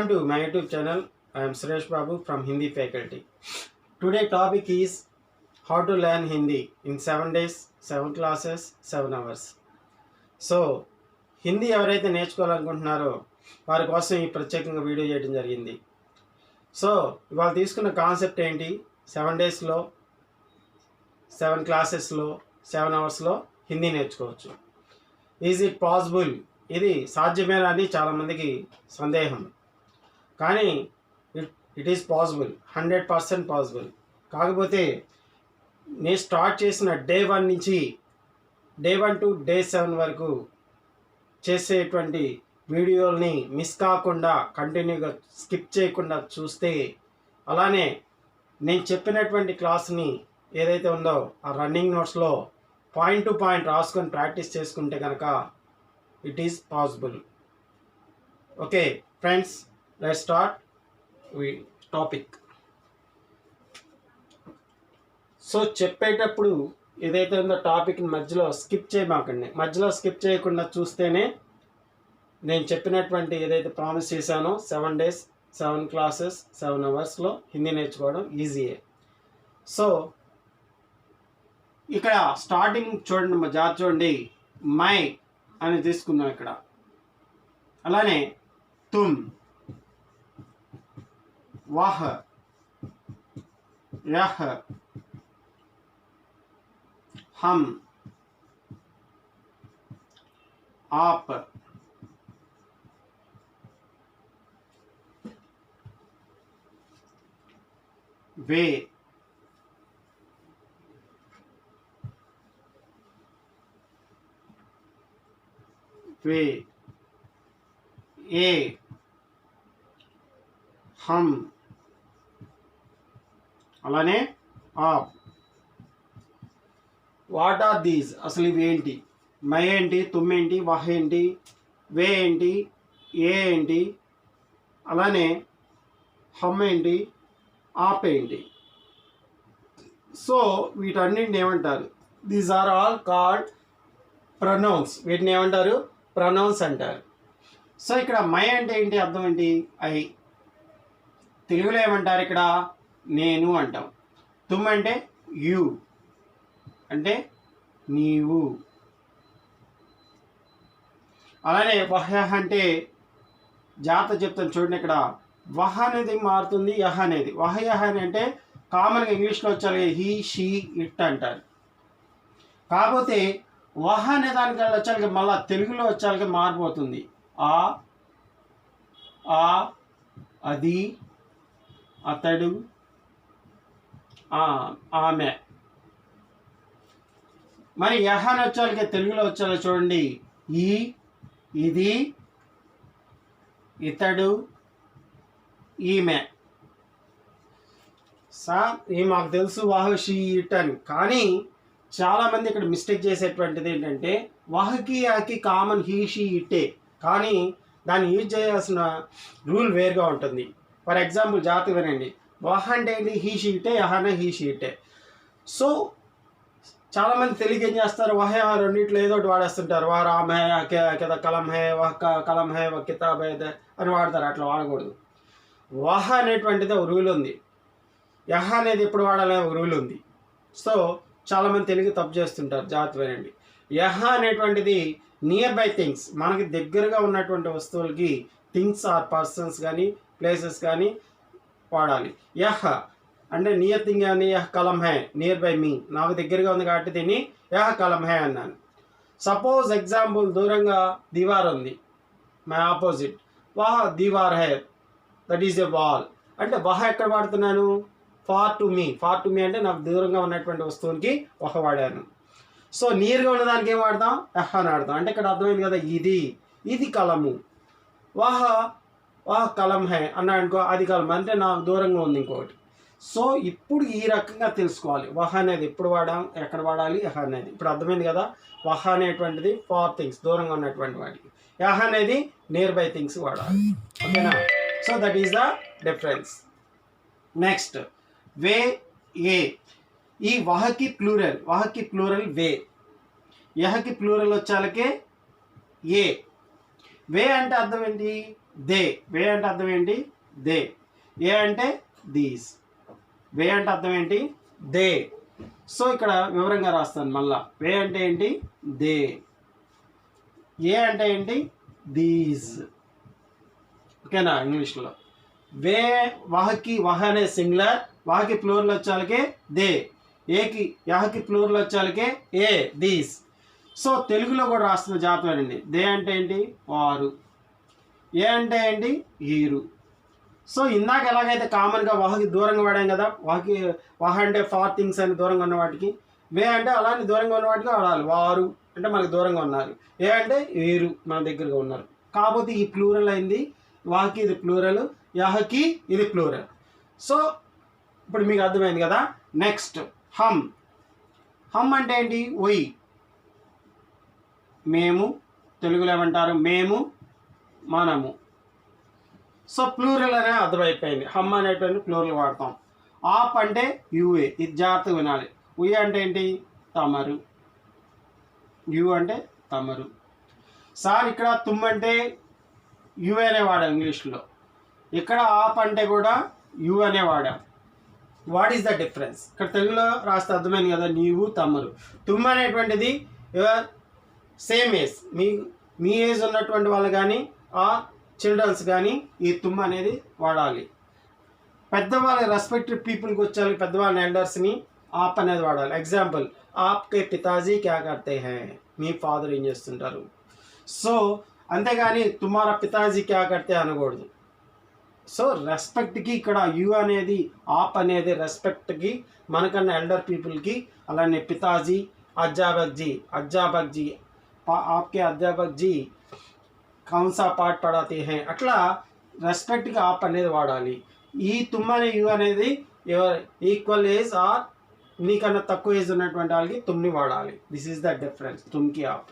Welcome to my YouTube channel. I am Suresh Babu from Hindi faculty. Today topic is how to learn Hindi in 7 days, 7 classes, 7 hours. So Hindi ఎవరైతే నేర్చుకోవాలనుకుంటున్నారో వారి కోసం ఈ ప్రత్యేకంగా video చేయడం జరిగింది. So ఇవాళ తీసుకున్న కాన్సెప్ట్ ఏంటి, 7 డేస్లో 7 క్లాసెస్లో 7 అవర్స్లో హిందీ నేర్చుకోవచ్చు. Is it possible? ఇది సాధ్యమేనా అని చాలామందికి సందేహం. కానీ ఇట్ ఈస్ పాసిబుల్, 100% పాసిబుల్. కాకపోతే నేను స్టార్ట్ చేసిన డే 1 నుంచి డే 1 టు డే 7 వరకు చేసేటువంటి వీడియోల్ని మిస్ కాకుండా కంటిన్యూగా స్కిప్ చేయకుండా చూస్తే, అలానే నేను చెప్పినటువంటి క్లాస్ని ఏదైతే ఉందో ఆ రన్నింగ్ నోట్స్లో పాయింట్ టు పాయింట్ రాసుకొని ప్రాక్టీస్ చేసుకుంటే కనుక it is possible. Okay friends, let's start topic. So చెప్పేటప్పుడు ఏదైతే ఉందో టాపిక్ని మధ్యలో స్కిప్ చేయమాకండి. మధ్యలో స్కిప్ చేయకుండా చూస్తేనే నేను చెప్పినటువంటి ఏదైతే ప్రామిస్ చేశానో 7 డేస్ 7 క్లాసెస్ 7 అవర్స్లో హిందీ నేర్చుకోవడం ఈజీయే. సో ఇక్కడ స్టార్టింగ్ చూడండి, జాగ్రత్త చూడండి. మై అని తీసుకున్నాం ఇక్కడ. అలానే తుమ్, వాహ్, యహ్, हम, आप, वे, ए, हम, అలానే आप. What are these? అసలు ఇవి ఏంటి? మై ఏంటి, తుమ్ ఏంటి, వాహ్ ఏంటి, వే ఏంటి, ఏ ఏంటి, అలానే హమ్ ఏంటి, ఆప్ ఏంటి? సో వీటన్నింటిని ఏమంటారు? These are all called pronouns. వీటిని ఏమంటారు? ప్రొనౌన్స్ అంటారు. సో ఇక్కడ మై అంటే ఏంటి, అర్థం ఏంటి? ఐ. తెలుగులో ఏమంటారు? ఇక్కడ నేను అంటాం. తుమ్ అంటే యూ, అంటే నీవు. అలానే వహ్ అంటే జాగ్రత్త చెప్తాను చూడండి. ఇక్కడ వహ్ అనేది మారుతుంది, యహ్ అనేది. వహ్ యహ్ అని అంటే కామన్గా ఇంగ్లీష్లో వచ్చాలి హీ, షీ, ఇట్ అంటారు. కాకపోతే వహ్ అనే దానికి వచ్చాలి మళ్ళీ తెలుగులో వచ్చాలి మారిపోతుంది. ఆ, అది, అతడు, ఆమె. మరి యహ్ అని వచ్చాలి తెలుగులో వచ్చాలి చూడండి. ఈ, ఇది, ఇతడు, ఈమె. సార్ ఈ మాకు తెలుసు వాహ్, షీ, ఇట్ అని. కానీ చాలామంది ఇక్కడ మిస్టేక్ చేసేటువంటిది ఏంటంటే వాహ్కి యాకి కామన్ హీ, షీ, ఇట్టే. కానీ దాన్ని యూజ్ చేయాల్సిన రూల్ వేరుగా ఉంటుంది. ఫర్ ఎగ్జాంపుల్ జాగ్రత్త వినండి. వాహ్ అంటే ఏంటి? హీ, షీ, ఇట్టే. యహ్ అనే హీ, షీ, ఇట్టే. సో చాలామంది తెలుగు ఏం చేస్తారు, వహ రెండింటిలో ఏదో ఒకటి వాడేస్తుంటారు. వా రామ్ హే, కింద కలం హే, వహ కలం హే, వహ కితాబ్ హే అని వాడతారు. అట్లా వాడకూడదు. వహ అనేటువంటిది ఒక రూల్ ఉంది, యహ్ అనేది ఎప్పుడు వాడాలి ఒక రూల్ ఉంది. సో చాలామంది తెలుగు తప్పు చేస్తుంటారు, జాగ్రత్త వినండి. యహ్ అనేటువంటిది నియర్ బై థింగ్స్, మనకి దగ్గరగా ఉన్నటువంటి వస్తువులకి థింగ్స్ ఆర్ పర్సన్స్ కానీ ప్లేసెస్ కానీ వాడాలి. యహ్ అంటే నియర్ థింగ్ అని యహ్ కలం హే, నియర్ బై మీ, నాకు దగ్గరగా ఉంది కాబట్టి దీన్ని యహ్ కలం హే అన్నాను. సపోజ్ ఎగ్జాంపుల్ దూరంగా దీవార్ ఉంది, మై ఆపోజిట్, వాహ్ దీవార్ హే, దట్ ఈజ్ ఎ వాల్. అంటే వహ ఎక్కడ వాడుతున్నాను? Far to me. Far to me అంటే నాకు దూరంగా ఉన్నటువంటి వస్తువుకి వహ వాడాను. సో నియర్గా ఉన్నదానికి ఏం వాడతాం? యహ్ అని వాడతాం. అంటే ఇక్కడ అర్థమైంది కదా, ఇది కలము. వాహ్ కలం హే అన్నా అనుకో, అది కలం అంటే నాకు దూరంగా ఉంది ఇంకొకటి. సో ఇప్పుడు ఈ రకంగా తెలుసుకోవాలి వహ అనేది ఎప్పుడు వాడాం, ఎక్కడ వాడాలి, యహ్ అనేది. ఇప్పుడు అర్థమైంది కదా. వహ అనేటువంటిది ఫార్ థింగ్స్, దూరంగా ఉన్నటువంటి వాటికి. యహ్ అనేది నియర్ బై థింగ్స్ వాడాలి. ఓకేనా? So that is the difference. Next వే, ఏ. ఈ వహకి ప్లూరల్ వే, యహకి ప్లూరల్ వచ్చాలకే ఏ. వే అంటే అర్థం ఏంటి? దే. వే అంటే అర్థం ఏంటి? దే. ఏ అంటే దీస్. వే అంటే అర్థం ఏంటి? దే. సో ఇక్కడ వివరంగా రాస్తాను మళ్ళా. వే అంటే ఏంటి? దే. ఏ అంటే ఏంటి? దీస్. ఓకేనా ఇంగ్లీష్లో. వే వహకి వహ అనే సింగులర్, వహకి ప్లూరల్ వచ్చాలకే దే, ఏకి యహకి ప్లూరల్ వచ్చాలకే ఏ దీస్. సో తెలుగులో కూడా రాస్తున్న జాగ్రత్తనండి. దే అంటే ఏంటి? వారు. ఏ అంటే ఏంటి? వీరు. సో ఇందాక ఎలాగైతే కామన్గా వహకి దూరంగా వాడాం కదా, వహ అంటే ఫార్ థింగ్స్ అని దూరంగా ఉన్న వాటికి, వే అంటే అలానే దూరంగా ఉన్న వాటికి వాడాలి. వారు అంటే మనకు దూరంగా ఉన్నారు, ఏ అంటే వీరు మన దగ్గరగా ఉన్నారు. కాకపోతే ఈ ప్లూరల్ అయింది, వహకి ఇది ప్లూరల్, యహకి ఇది ప్లూరల్. సో ఇప్పుడు మీకు అర్థమైంది కదా. నెక్స్ట్ హమ్. హమ్ అంటే ఏంటి? ఒయ్. మేము, తెలుగులో ఏమంటారు? మేము, మనము. సో ప్లూరల్ అనే అర్థమైపోయింది. హమ్ అనేటువంటి ప్లూరల్ వాడతాం. ఆప్ అంటే యుఏ, ఇది జాగ్రత్తగా వినాలి. ఉయ్ అంటే ఏంటి? తమరు. యు అంటే తమరు. సార్ ఇక్కడ తుమ్ అంటే యుఏ అనే వాడాం ఇంగ్లీష్లో, ఇక్కడ ఆప్ అంటే కూడా యు అనే వాడాం. What is the difference? ఇక్కడ తెలుగులో రాస్తే అర్థమైంది కదా, నీవు తమరు. తుమ్ అనేటువంటిది సేమ్ ఏజ్, మీ ఏజ్ ఉన్నటువంటి వాళ్ళు కానీ ఆ చిల్డ్రన్స్ కానీ ఈ తుమ్ అనేది వాడాలి. పెద్దవాళ్ళ రెస్పెక్టెడ్ పీపుల్కి వచ్చాలి, పెద్దవాళ్ళ ఎల్డర్స్ని ఆప్ అనేది వాడాలి. ఎగ్జాంపుల్, ఆప్కే పితాజీ క్యా కర్తే హై, మీ ఫాదర్ ఏం చేస్తుంటారు. సో అంతేగాని తుమారా పితాజీ క్యా కర్తే అనకూడదు. సో రెస్పెక్ట్కి ఇక్కడ యు అనేది, ఆప్ అనేది రెస్పెక్ట్కి, మనకన్నా ఎల్డర్ పీపుల్కి. అలానే పితాజీ, అధ్యాపక్ జీ ఆప్కే అధ్యాపక్ జీ కౌన్సా పాఠ పడాతే హై, అట్లా రెస్పెక్ట్కి ఆప్ అనేది వాడాలి. ఈ తుమ్ అనే యు అనేది ఈక్వల్ ఏజ్ ఆర్ నీకన్నా తక్కువ ఏజ్ ఉన్నటువంటి వాళ్ళకి తుమ్ని వాడాలి. దిస్ ఈజ్ ద డిఫరెన్స్, తుమ్కి ఆప్.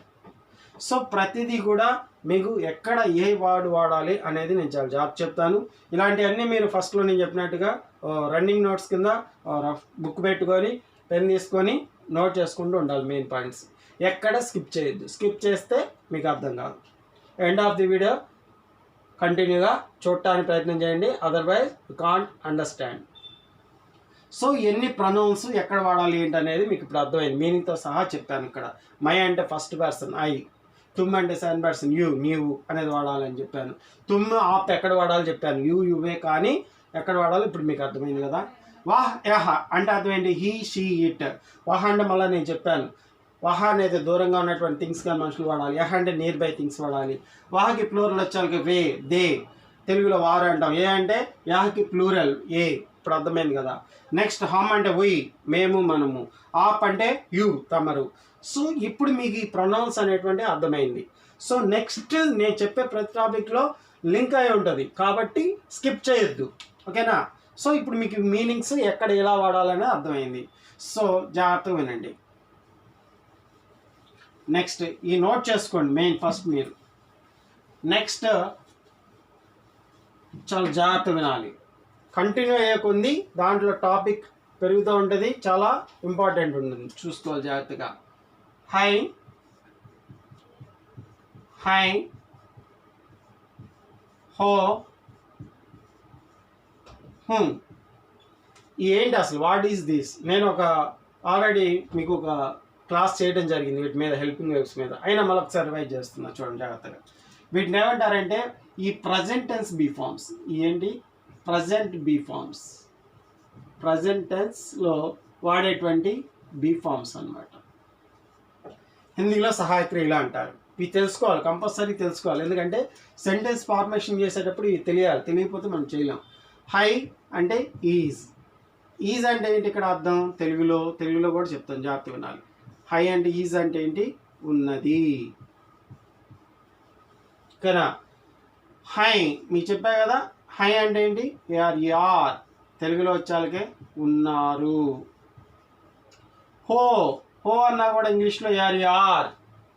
సో ప్రతిదీ కూడా మీకు ఎక్కడ ఏ వర్డ్ వాడాలి అనేది నేను చాలా జాబ్ చెప్తాను. ఇలాంటివన్నీ మీరు ఫస్ట్లో నేను చెప్పినట్టుగా రన్నింగ్ నోట్స్ కింద బుక్ పెట్టుకొని పెన్ తీసుకొని నోట్ చేసుకుంటూ ఉండాలి. మెయిన్ పాయింట్స్ ఎక్కడ స్కిప్ చేయొద్దు. స్కిప్ చేస్తే మీకు అర్థం కాదు. ఎండ్ ఆఫ్ ది వీడియో కంటిన్యూగా చూడటానికి ప్రయత్నం చేయండి, otherwise you can't understand. So ఎన్ని ప్రొనౌన్స్ ఎక్కడ వాడాలి ఏంటి అనేది మీకు ఇప్పుడు అర్థమైంది. మీనింగ్తో సహా చెప్పాను. ఇక్కడ మై అంటే ఫస్ట్ పర్సన్ ఐ, తుమ్ అంటే సెకండ్ పర్సన్ యు, నీవు అనేది వాడాలని చెప్పాను. తుమ్ ఆప్ ఎక్కడ వాడాలి చెప్పాను, యు యువే, కానీ ఎక్కడ వాడాలి ఇప్పుడు మీకు అర్థమైంది కదా. వాహ్ యహ అంటే అర్థం ఏంటి? He she it. వాహ అంటే మళ్ళీ నేను చెప్పాను, వాహ అనేది దూరంగా ఉన్నటువంటి థింగ్స్ కానీ మనుషులు వాడాలి. యహ అంటే నియర్ బై థింగ్స్ వాడాలి. వాహకి ప్లూరల్ వచ్చాలి వే, దే, తెలుగులో వారు అంటాం. ఏ అంటే యాహకి ప్లూరల్ ఏ, ఇప్పుడు అర్థమైంది కదా. నెక్స్ట్ హమ్ అంటే ఉయ్, మేము, మనము. ఆప్ అంటే యు, తమరు. సో ఇప్పుడు మీకు ఈ ప్రొనౌన్స్ అనేటువంటి అర్థమైంది. సో నెక్స్ట్ నేను చెప్పే ప్రతి టాపిక్లో లింక్ అయి ఉంటుంది కాబట్టి స్కిప్ చేయొద్దు, ఓకేనా. సో ఇప్పుడు మీకు మీనింగ్స్ ఎక్కడ ఎలా వాడాలనే అర్థమైంది. సో జాగ్రత్తగా వినండి. నెక్స్ట్ ఈ నోట్ చేసుకోండి మెయిన్ ఫస్ట్ మీరు. నెక్స్ట్ చాలా జాగ్రత్త వినాలి. కంటిన్యూ అయ్యేకొంది దాంట్లో టాపిక్ పెరుగుతూ ఉంటుంది, చాలా ఇంపార్టెంట్ ఉంటుంది, చూసుకోవాలి జాగ్రత్తగా. హై, హై, హో, హుమ్. ఏంటి అసలు వాట్ ఈస్ దిస్? నేను ఆల్రెడీ మీకు ఒక క్లాస్ చేయడం జరిగింది వీటి మీద, హెల్పింగ్ వర్బ్స్ మీద. అయినా మళ్ళీ ఒకసారి రివైజ్ చేస్తున్నా చూడండి జాగ్రత్తగా. వీటిని ఏమంటారంటే ఈ ప్రజెంట్ టెన్స్ బీ ఫార్మ్స్. ఏంటి? Present be forms. ప్రజెంట్ టెన్స్లో వాడేటువంటి బీ ఫార్మ్స్ అన్నమాట. హిందీలో సహాయక క్రియలు అంటారు. ఇవి తెలుసుకోవాలి, కంపల్సరీ తెలుసుకోవాలి. ఎందుకంటే సెంటెన్స్ ఫార్మేషన్ చేసేటప్పుడు ఇవి తెలియాలి, తెలియకపోతే మనం చేయలేం. హై అంటే ఈజ్. ఈజ్ అంటే ఏంటి ఇక్కడ అర్థం? తెలుగులో కూడా చెప్తాను, జాగ్రత్త వినాలి. హై అంటే ఈజ్ అంటే ఏంటి? ఉన్నది, ఓకేనా. హై మీకు చెప్పా కదా, హై అంటే ఏంటి? యార్, తెలుగులో వచ్చాలకే ఉన్నారు. హో, హో అన్నా కూడా ఇంగ్లీష్లో యార్,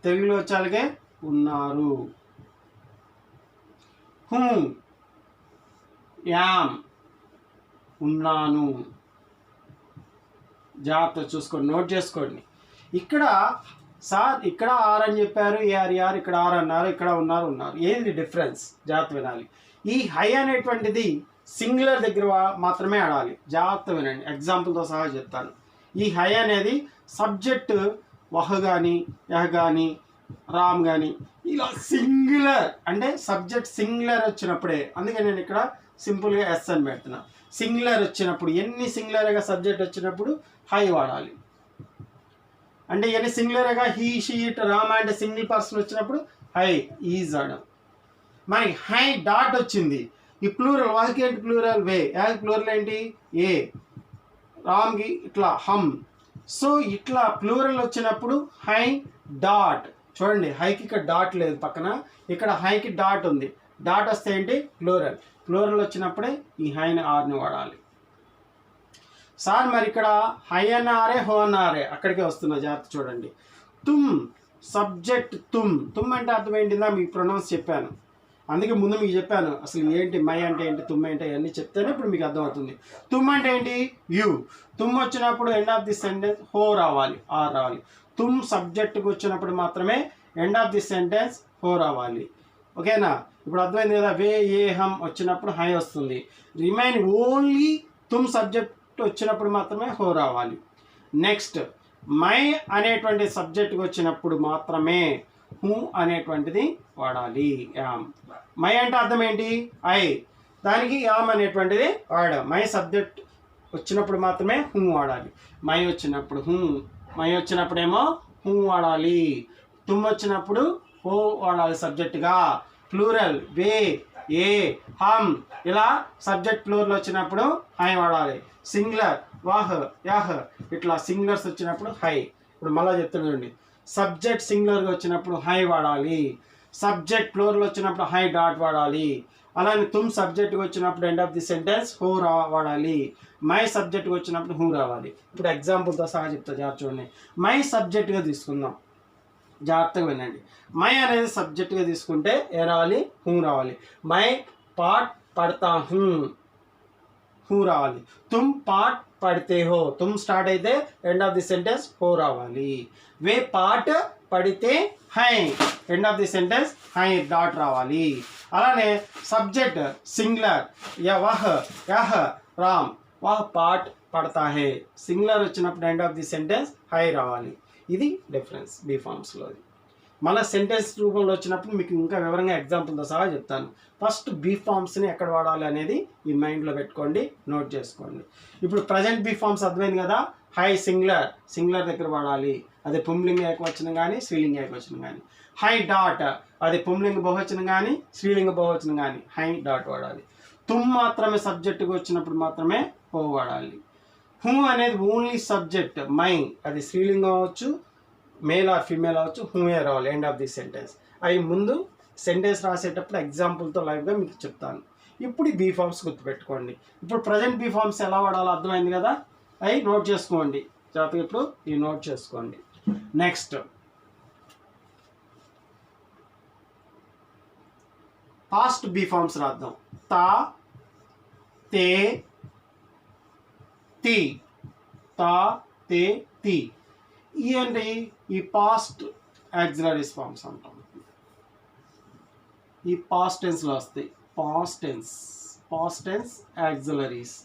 తెలుగులో వచ్చాలకే ఉన్నారు. హూమ్, యామ్, ఉన్నాను. జాగ్రత్త చూసుకోండి, నోట్ చేసుకోండి. ఇక్కడ సార్ ఇక్కడ ఆర్ అని చెప్పారు, ఏఆర్ఆర్ ఇక్కడ ఆర్ అన్నారు, ఇక్కడ ఉన్నారు. ఏంది డిఫరెన్స్? జాగ్రత్త వినాలి. ఈ హై అనేటువంటిది సింగులర్ దగ్గర మాత్రమే ఆడాలి. జాగ్రత్త వినండి, ఎగ్జాంపుల్తో సహా చెప్తాను. ఈ హై అనేది సబ్జెక్ట్ వహ్ కానీ, యహ్ కానీ, రామ్ కానీ ఇలా సింగులర్ అంటే సబ్జెక్ట్ సింగులర్ వచ్చినప్పుడే, అందుకే నేను ఇక్కడ సింపుల్గా ఎస్ అని పెడుతున్నా. సింగులర్ వచ్చినప్పుడు, ఎన్ని సింగులర్గా సబ్జెక్ట్ వచ్చినప్పుడు హై వాడాలి. అంటే ఎన్ని సింగులర్గా హీ షీ ఇట్ రామ అంటే సింగిల్ పర్సన్ వచ్చినప్పుడు హై ఈజ్ ఆడం. మనకి హై డాట్ వచ్చింది. ఈ ప్లూరల్ వాకి ఏంటి? ప్లూరల్ వే. యాకి ప్లూరల్ ఏంటి? ఏ. రామ్కి ఇట్లా హమ్. సో ఇట్లా ప్లూరల్ వచ్చినప్పుడు హై డాట్. చూడండి, హైకి ఇక్కడ డాట్ లేదు పక్కన, ఇక్కడ హైకి డాట్ ఉంది. డాట్ వస్తే ఏంటి? ప్లూరల్. ప్లూరల్ వచ్చినప్పుడే ఈ హైని ఆర్ని వాడాలి. సార్ మరి ఇక్కడ హై అన్న ఆరే, హో అన్న ఆరే, అక్కడికే వస్తున్నా, జాగ్రత్త చూడండి. తుమ్ సబ్జెక్ట్ తుమ్. తుమ్ అంటే అర్థం ఏంటిందా మీకు ప్రొనౌన్స్ చెప్పాను, అందుకే ముందు మీకు చెప్పాను అసలు ఏంటి మై అంటే ఏంటి, తుమ్ అంటే అన్నీ చెప్తేనే ఇప్పుడు మీకు అర్థమవుతుంది. తుమ్ అంటే ఏంటి? యు. తుమ్ వచ్చినప్పుడు ఎండ్ ఆఫ్ ది సెంటెన్స్ హో రావాలి, ఆర్ రావాలి. తుమ్ సబ్జెక్ట్కి వచ్చినప్పుడు మాత్రమే ఎండ్ ఆఫ్ ది సెంటెన్స్ హో రావాలి. ఓకేనా? ఇప్పుడు అర్థమైంది కదా. వే ఏ హమ్ వచ్చినప్పుడు హై వస్తుంది. రిమైన్ ఓన్లీ తుమ్ సబ్జెక్ట్ వచ్చినప్పుడు మాత్రమే హో రావాలి. నెక్స్ట్ మై అనేటువంటి సబ్జెక్ట్కి వచ్చినప్పుడు మాత్రమే హూ అనేటువంటిది వాడాలి. యామ్. మై అంటే అర్థం ఏంటి? ఐ. దానికి యామ్ అనేటువంటిది వాడాం. మై సబ్జెక్ట్ వచ్చినప్పుడు మాత్రమే హూ వాడాలి. మై వచ్చినప్పుడు హూ, మై వచ్చినప్పుడేమో హూ వాడాలి. తుమ్ వచ్చినప్పుడు హో వాడాలి సబ్జెక్టుగా. ప్లూరల్ వే ఏ హమ్ ఇలా సబ్జెక్ట్ ప్లూరల్ వచ్చినప్పుడు హై వాడాలి. సింగులర్ వాహ్ యాహ్ ఇట్లా సింగులర్స్ వచ్చినప్పుడు హై. ఇప్పుడు మళ్ళీ చెప్తున్నాండి, సబ్జెక్ట్ సింగులర్గా వచ్చినప్పుడు హై వాడాలి. సబ్జెక్ట్ ప్లూరల్ వచ్చినప్పుడు హై డాట్ వాడాలి. అలానే తుమ్ సబ్జెక్ట్కి వచ్చినప్పుడు end of the sentence who వాడాలి. మై సబ్జెక్ట్కి వచ్చినప్పుడు హూ రావాలి. ఇప్పుడు ఎగ్జాంపుల్తో సహా చెప్తా, జాగ్రత్త చూడండి. మై సబ్జెక్ట్గా తీసుకుందాం, జాగ్రత్తగా వినండి. మై అనేది సబ్జెక్ట్గా తీసుకుంటే ఏ రావాలి? హూ రావాలి. మై పాట్ పడతా హూ, హూ రావాలి. తుమ్ పాట్ పడితే హో, తుమ్ స్టార్ట్ అయితే ఎండ్ ఆఫ్ ది సెంటెన్స్ హో రావాలి. వే పాట్ పడితే హై, ఎండ్ ఆఫ్ ది సెంటెన్స్ హై డాట్ రావాలి. అలానే సబ్జెక్ట్ సింగులర్ వహ్ యహ్ రామ్, వహ్ పాట్ పడతా హే, సింగులర్ వచ్చినప్పుడు ఎండ్ ఆఫ్ ది సెంటెన్స్ హై రావాలి. ఇది డిఫరెన్స్ బీ ఫార్మ్స్లోది. మళ్ళీ సెంటెన్స్ రూపంలో వచ్చినప్పుడు మీకు ఇంకా వివరంగా ఎగ్జాంపుల్తో సహా చెప్తాను. ఫస్ట్ బీ ఫార్మ్స్ని ఎక్కడ వాడాలి అనేది ఈ మైండ్లో పెట్టుకోండి, నోట్ చేసుకోండి. ఇప్పుడు ప్రజెంట్ బీ ఫార్మ్స్ అర్థమైంది కదా. హై సింగులర్, సింగులర్ దగ్గర వాడాలి. అది పుంలింగ ఏకవచనం కానీ స్త్రీలింగ ఏకవచనం కానీ. హై డాట్ అది పుంలింగ బహువచనం కానీ స్త్రీలింగ బహువచనం కానీ హై డాట్ వాడాలి. తుమ్ మాత్రమే సబ్జెక్టుగా వచ్చినప్పుడు మాత్రమే హో వాడాలి. హూ అనేది ఓన్లీ సబ్జెక్ట్. మై అది స్త్రీలింగం అవ్వచ్చు, మేల్ ఆర్ ఫీమేల్ అవ్వచ్చు, హూమే రావాలి ఎండ్ ఆఫ్ ది సెంటెన్స్. అవి ముందు సెంటెన్స్ రాసేటప్పుడు ఎగ్జాంపుల్తో లైవ్గా మీకు చెప్తాను. ఇప్పుడు ఈ బీ ఫార్మ్స్ గుర్తుపెట్టుకోండి. ఇప్పుడు ప్రజెంట్ బీ ఫార్మ్స్ ఎలా వాడాలో అర్థమైంది కదా. అవి నోట్ చేసుకోండి జాగ్రత్తగా. ఇప్పుడు ఈ నోట్ చేసుకోండి. నెక్స్ట్ పాస్ట్ బీ ఫార్మ్స్ రాద్దాం. తా తే తి, తా తే తి. ఏంటి? ఈ పాస్ట్ యాక్సిలరీస్ ఫార్మ్స్ అంటాం. ఈ పాస్ట్ టెన్స్లో వస్తాయి. Past tense auxiliaries.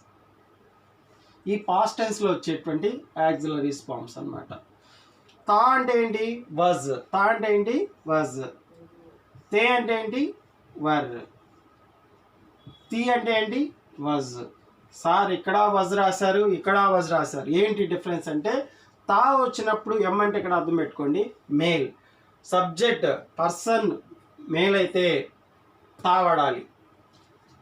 ఈ పాస్ట్ టెన్స్లో వచ్చేటువంటి యాక్సిలరీస్ ఫార్మ్స్ అన్నమాట. తా అంటే ఏంటి? వజ్. తా అంటే ఏంటి? వజ్. తే అంటే ఏంటి? వర్. తి అంటే ఏంటి? వజ్. సార్ ఇక్కడ వజ్ రాశారు, ఇక్కడ వజ్ రాశారు, ఏంటి డిఫరెన్స్ అంటే తా వచ్చినప్పుడు ఎం అంటే ఇక్కడ అర్థం పెట్టుకోండి, మేల్. సబ్జెక్ట్ పర్సన్ మేల్ అయితే తా వాడాలి.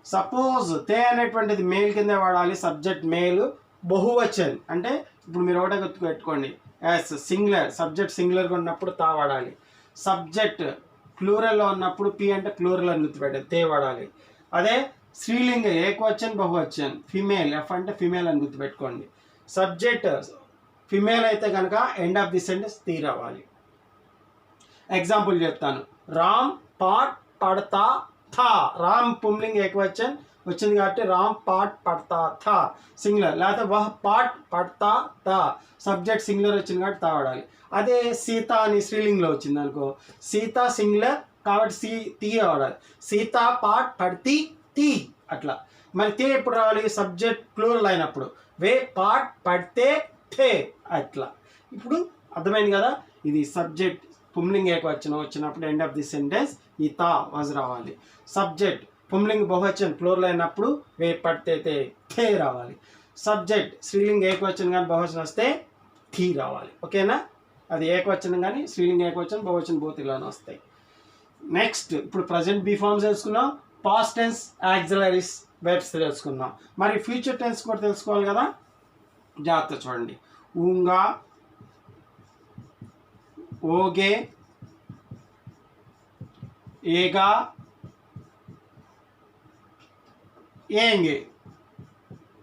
సపోజ్ తే అనేటువంటిది మేల్ కిందే వాడాలి. సబ్జెక్ట్ మేల్, బహువచన్ అంటే ఇప్పుడు మీరు ఒకటే గుర్తు పెట్టుకోండి, యాస్ సింగులర్ సబ్జెక్ట్ సింగులర్గా ఉన్నప్పుడు తా వాడాలి. సబ్జెక్ట్ ప్లూరల్లో ఉన్నప్పుడు పి అంటే ప్లూరల్ అని గుర్తుపెట్టాలి, తే వాడాలి. అదే స్త్రీలింగ ఏకవచన్ బహువచన్ ఫిమేల్, ఎఫ్ అంటే ఫిమేల్ అని గుర్తుపెట్టుకోండి. సబ్జెక్ట్ ఫిమేల్ అయితే కనుక ఎండ్ ఆఫ్ ది సెంటెన్స్ తీ రావాలి. ఎగ్జాంపుల్ చెప్తాను. రామ్ పాట్ పడతా థా. రామ్ పుంలింగ్ ఏకవచన్, వచ్చింది కాబట్టి రామ్ పాట్ పడతా థా సింగులర్, లేకపోతే వహ్ పాట్ పడతా తా సబ్జెక్ట్ సింగులర్ వచ్చింది కాబట్టి తా వాడాలి. అదే సీత అని స్త్రీలింగ్లో వచ్చింది అనుకో, సీత సింగులర్ కాబట్టి తీ వాడాలి. సీత పాట్ పడితి తీ అట్లా. మరి తే ఎప్పుడు రావాలి? సబ్జెక్ట్ ప్లూరల్ అయినప్పుడు. వే పాట్ పడితే థే అట్లా. ఇప్పుడు అర్థమైంది కదా? ఇది సబ్జెక్ట్ పుంలింగ్ ఏకవచనం వచ్చినప్పుడు ఎండ్ ఆఫ్ ది సెంటెన్స్ ఈ తా వాజ్ రావాలి. సబ్జెక్ట్ పుంలింగ్ బహువచనం ప్లూరల్ అయినప్పుడు వే పడితే థే రావాలి. సబ్జెక్ట్ స్త్రీలింగ్ ఏకవచనం కానీ బహువచనం వస్తే థీ రావాలి. ఓకేనా? అది ఏకవచనం కానీ స్త్రీలింగ్ ఏకవచనం బహువచనం బోత్ ఇలానే వస్తాయి. నెక్స్ట్ ఇప్పుడు ప్రజెంట్ బీ ఫార్మ్స్ తెలుసుకున్నాం, పాస్ట్ టెన్స్ ఆక్సిలరీస్ వెర్బ్స్ తెలుసుకున్నాం. మరి ఫ్యూచర్ టెన్స్ కూడా తెలుసుకోవాలి కదా, జాగ్రత్త చూడండి. ఊంగా, ఓగే, ఏగా, ఏంగే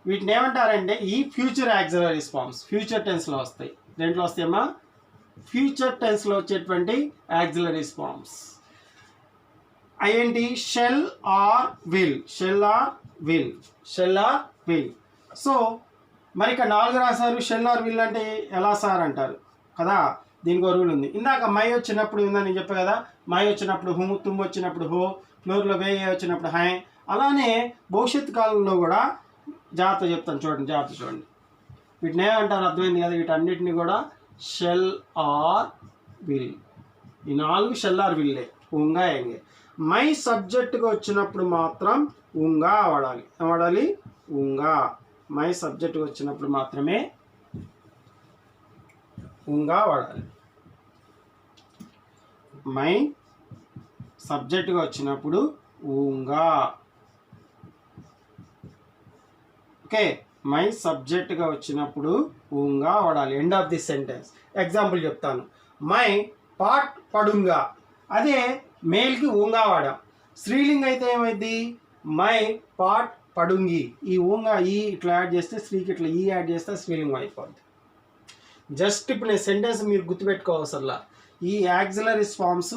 వీటిని ఏమంటారంటే ఈ ఫ్యూచర్ ఆక్సిలరీస్ ఫార్మ్స్ ఫ్యూచర్ టెన్స్లో వస్తాయి. దేంట్లో వస్తాయమ్మా? ఫ్యూచర్ టెన్స్లో వచ్చేటువంటి ఆక్సిలరీస్ ఫార్మ్స్. ఐఎన్టీ shall or will, shall or will, shall or will. So మరి ఇక్కడ 4 రాశారు. షెల్ ఆర్ విల్ అంటే ఎలా సార్ అంటారు కదా, దీనికి ఒక రూల్ ఉంది. ఇందాక మై వచ్చినప్పుడు ఉందని నేను చెప్పా కదా, మై వచ్చినప్పుడు హూ, తుమ్ వచ్చినప్పుడు హో, ఫ్లోర్లో వే వచ్చినప్పుడు హై. అలానే భవిష్యత్తు కాలంలో కూడా జాగ్రత్త చెప్తాను చూడండి, జాగ్రత్త చూడండి. వీటిని ఏమంటారు అర్థమైంది కదా? వీటన్నిటిని కూడా షెల్ ఆర్ విల్. ఈ 4 షెల్ ఆర్ విల్లే, ఉంగా ఎంగే. మై సబ్జెక్టుగా వచ్చినప్పుడు మాత్రం ఉంగా వాడాలి. ఏం వాడాలి? ఉంగా. మై సబ్జెక్టుగా వచ్చినప్పుడు మాత్రమే ఉంగా వాడాలి. మై సబ్జెక్టుగా వచ్చినప్పుడు ఉంగా. ఓకే, మై సబ్జెక్టుగా వచ్చినప్పుడు ఉంగా వాడాలి. End of the sentence. Example చెప్తాను. మై పాట్ పడుంగా, అదే మేల్కి ఊంగా వాడాం. స్త్రీలింగ్ అయితే ఏమైంది? మై పాట్ పడుంగి. ఈ ఊంగా ఈ ఇట్లా యాడ్ చేస్తే స్త్రీకి ఇట్లా ఈ యాడ్ చేస్తే స్త్రీలింగ్ అయిపోద్ది. జస్ట్ ఇప్పుడు నేను సెంటెన్స్ మీరు గుర్తుపెట్టుకోవసరలా. ఈ యాక్సిలరీస్ ఫార్మ్స్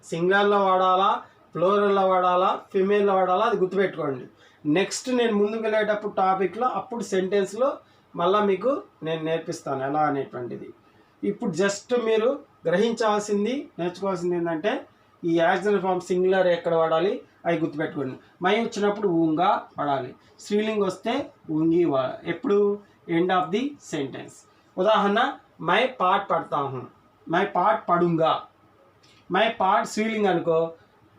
సింగులర్లో వాడాలా, ప్లూరల్లో వాడాలా, ఫిమేల్లో వాడాలా, అది గుర్తుపెట్టుకోండి. నెక్స్ట్ నేను ముందుకు వెళ్ళేటప్పుడు టాపిక్లో అప్పుడు సెంటెన్స్లో మళ్ళీ మీకు నేను నేర్పిస్తాను ఎలా అనేటువంటిది. ఇప్పుడు జస్ట్ మీరు గ్రహించాల్సింది, నేర్చుకోవాల్సింది ఏంటంటే ఈ యాక్సిలరీ ఫార్మ్ సింగులర్ ఎక్కడ వాడాలి అవి గుర్తుపెట్టుకోండి. మై వచ్చినప్పుడు ఊంగా వాడాలి, స్త్రీలింగ్ వస్తే ఊంగి వాడాలి. ఎప్పుడు? End of the sentence. ఉదాహరణ, మై పాట్ పడతా హూ, మై పాట్ పడుంగా. మై పాట్ స్త్రీలింగ్ అనుకో,